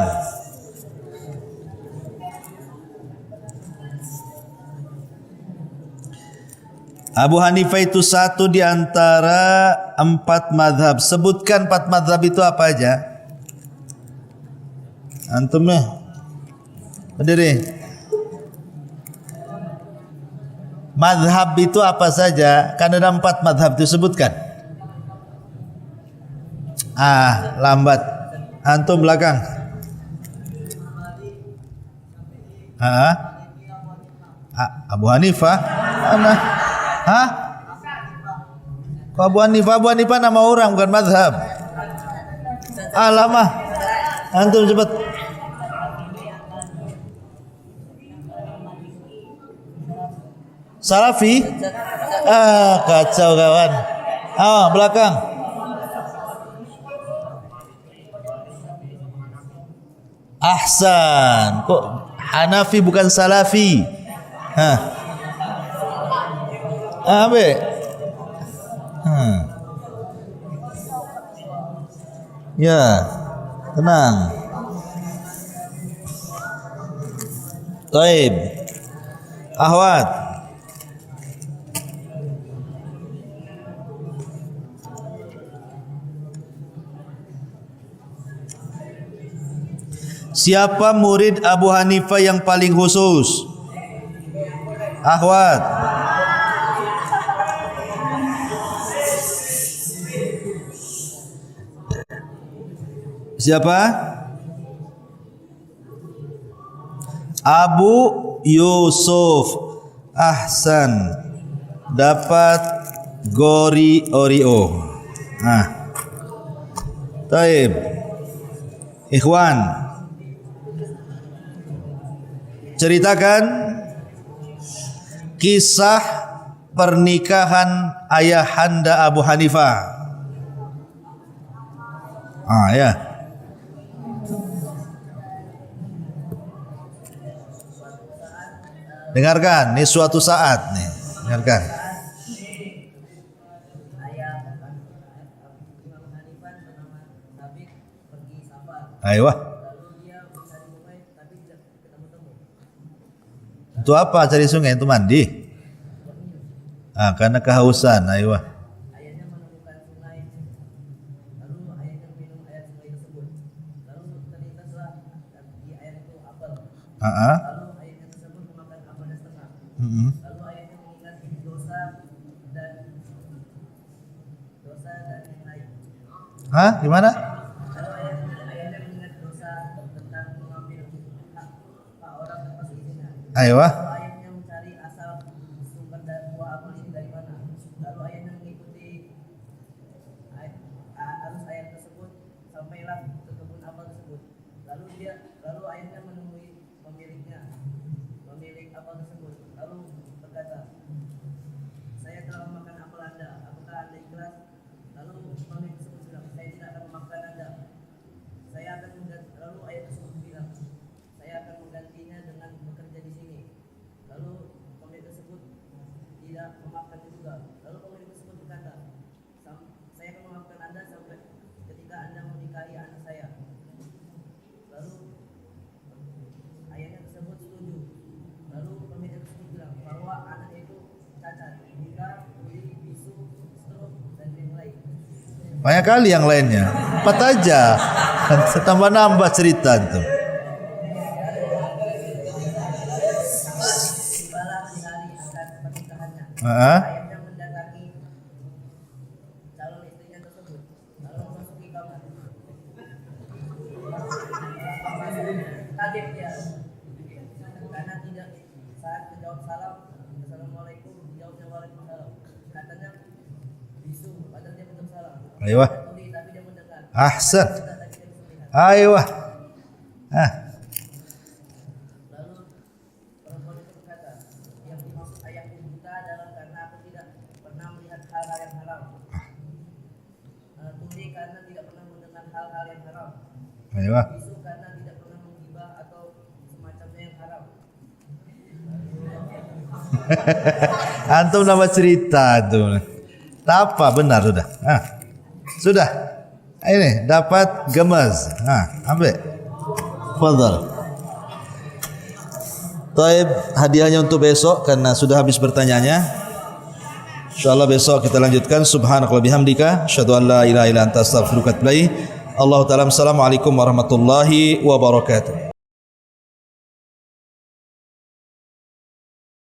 Abu Hanifah itu satu di antara 4 mazhab. Sebutkan 4 mazhab itu apa aja? Antum ya? Berdiri. Mazhab itu apa saja? Kan ada 4 mazhab itu, sebutkan. Lambat. Antum belakang. Abu Hanifah. Mana? Kok Abu Hanifah? Abu Hanifah nama orang bukan mazhab. Lama. Antum cepat. Salafi? Kacau kawan. Belakang. Ahsan. Kok Hanafi bukan Salafi? Ya, tenang. Taib. Ahwat. Siapa murid Abu Hanifah yang paling khusus? Akhwat. Siapa? Abu Yusuf. Ahsan. Dapat Gori Oreo. Taib. Ikhwan, ceritakan kisah pernikahan ayahanda Abu Hanifah. Ya. Dengarkan, ini suatu saat nih. Dengarkan. Ayo. Untuk apa cari sungai? Itu mandi. Karena kehausan. Ayo. Ayahnya menemukan sungai, lalu ayahnya minum air sungai tersebut. Lalu ternyata di air itu apel. Lalu ayahnya tersebut memakan apelnya setengah. Lalu ayahnya mengingat dosa dan yang lain. Gimana? Lalu ayahnya mengingat dosa tentang mengambil hak orang tanpa seizinnya. Ayo. Lalu ayahnya mencari asal sumber dan buah apel ini dari mana. Lalu ayahnya mengikuti arus air tersebut sampailah ke kebun apel tersebut. Lalu ayahnya menemui pemilik apel tersebut. Lalu berkata, saya telah memakan apel Anda. Apakah Anda ikhlas? Lalu pemilik tersebut bilang, saya tidak akan memakan Anda. Lalu ayah tersebut bilang, saya akan menggantinya dengan bekerja di sini. Lalu pemilik tersebut tidak memaafkan juga. Lalu pemilik tersebut berkata, saya akan memaafkan Anda sampai ketika Anda menikahi anak saya. Lalu ayahnya tersebut setuju. Lalu pemilik tersebut bilang bahwa anaknya itu cacat, buta, tuli, bisu, stroke, dan yang lain. Banyak kali yang lainnya. 4 aja. Tambah-nambah cerita itu. Tibalah di hari akan pernikahannya. Ayahnya mendatangi calon istrinya tersebut, lalu memasuki kamar. Kaget dia, karena tidak saat menjawab salam, assalamualaikum, jawabnya waalaikumsalam. Katanya bisu, padahal dia menjawab salam. Ayo. Tapi dia mendengar. Ahsan. Tapi dia bisa melihat. Ayo. Lalu perempuan itu berkata, yang dimaksud ayahku buta adalah karena aku tidak pernah melihat hal-hal yang haram. Tuli karena tidak pernah mendengar hal-hal yang haram. Ayo. Bisu karena tidak pernah menghibah atau semacamnya yang haram. Antum nama cerita tuh. Apa benar sudah. Sudah. Ini dapat gemas. Ambil. Fadhal. Taib, hadiahnya untuk besok karena sudah habis bertanyanya. Insyaallah besok kita lanjutkan. Subhanakallahumma bihamdika asyhadu an la ilaha illa anta astaghfiruka wa atubu ilaik. Allahu ta'ala. Assalamualaikum warahmatullahi wabarakatuh.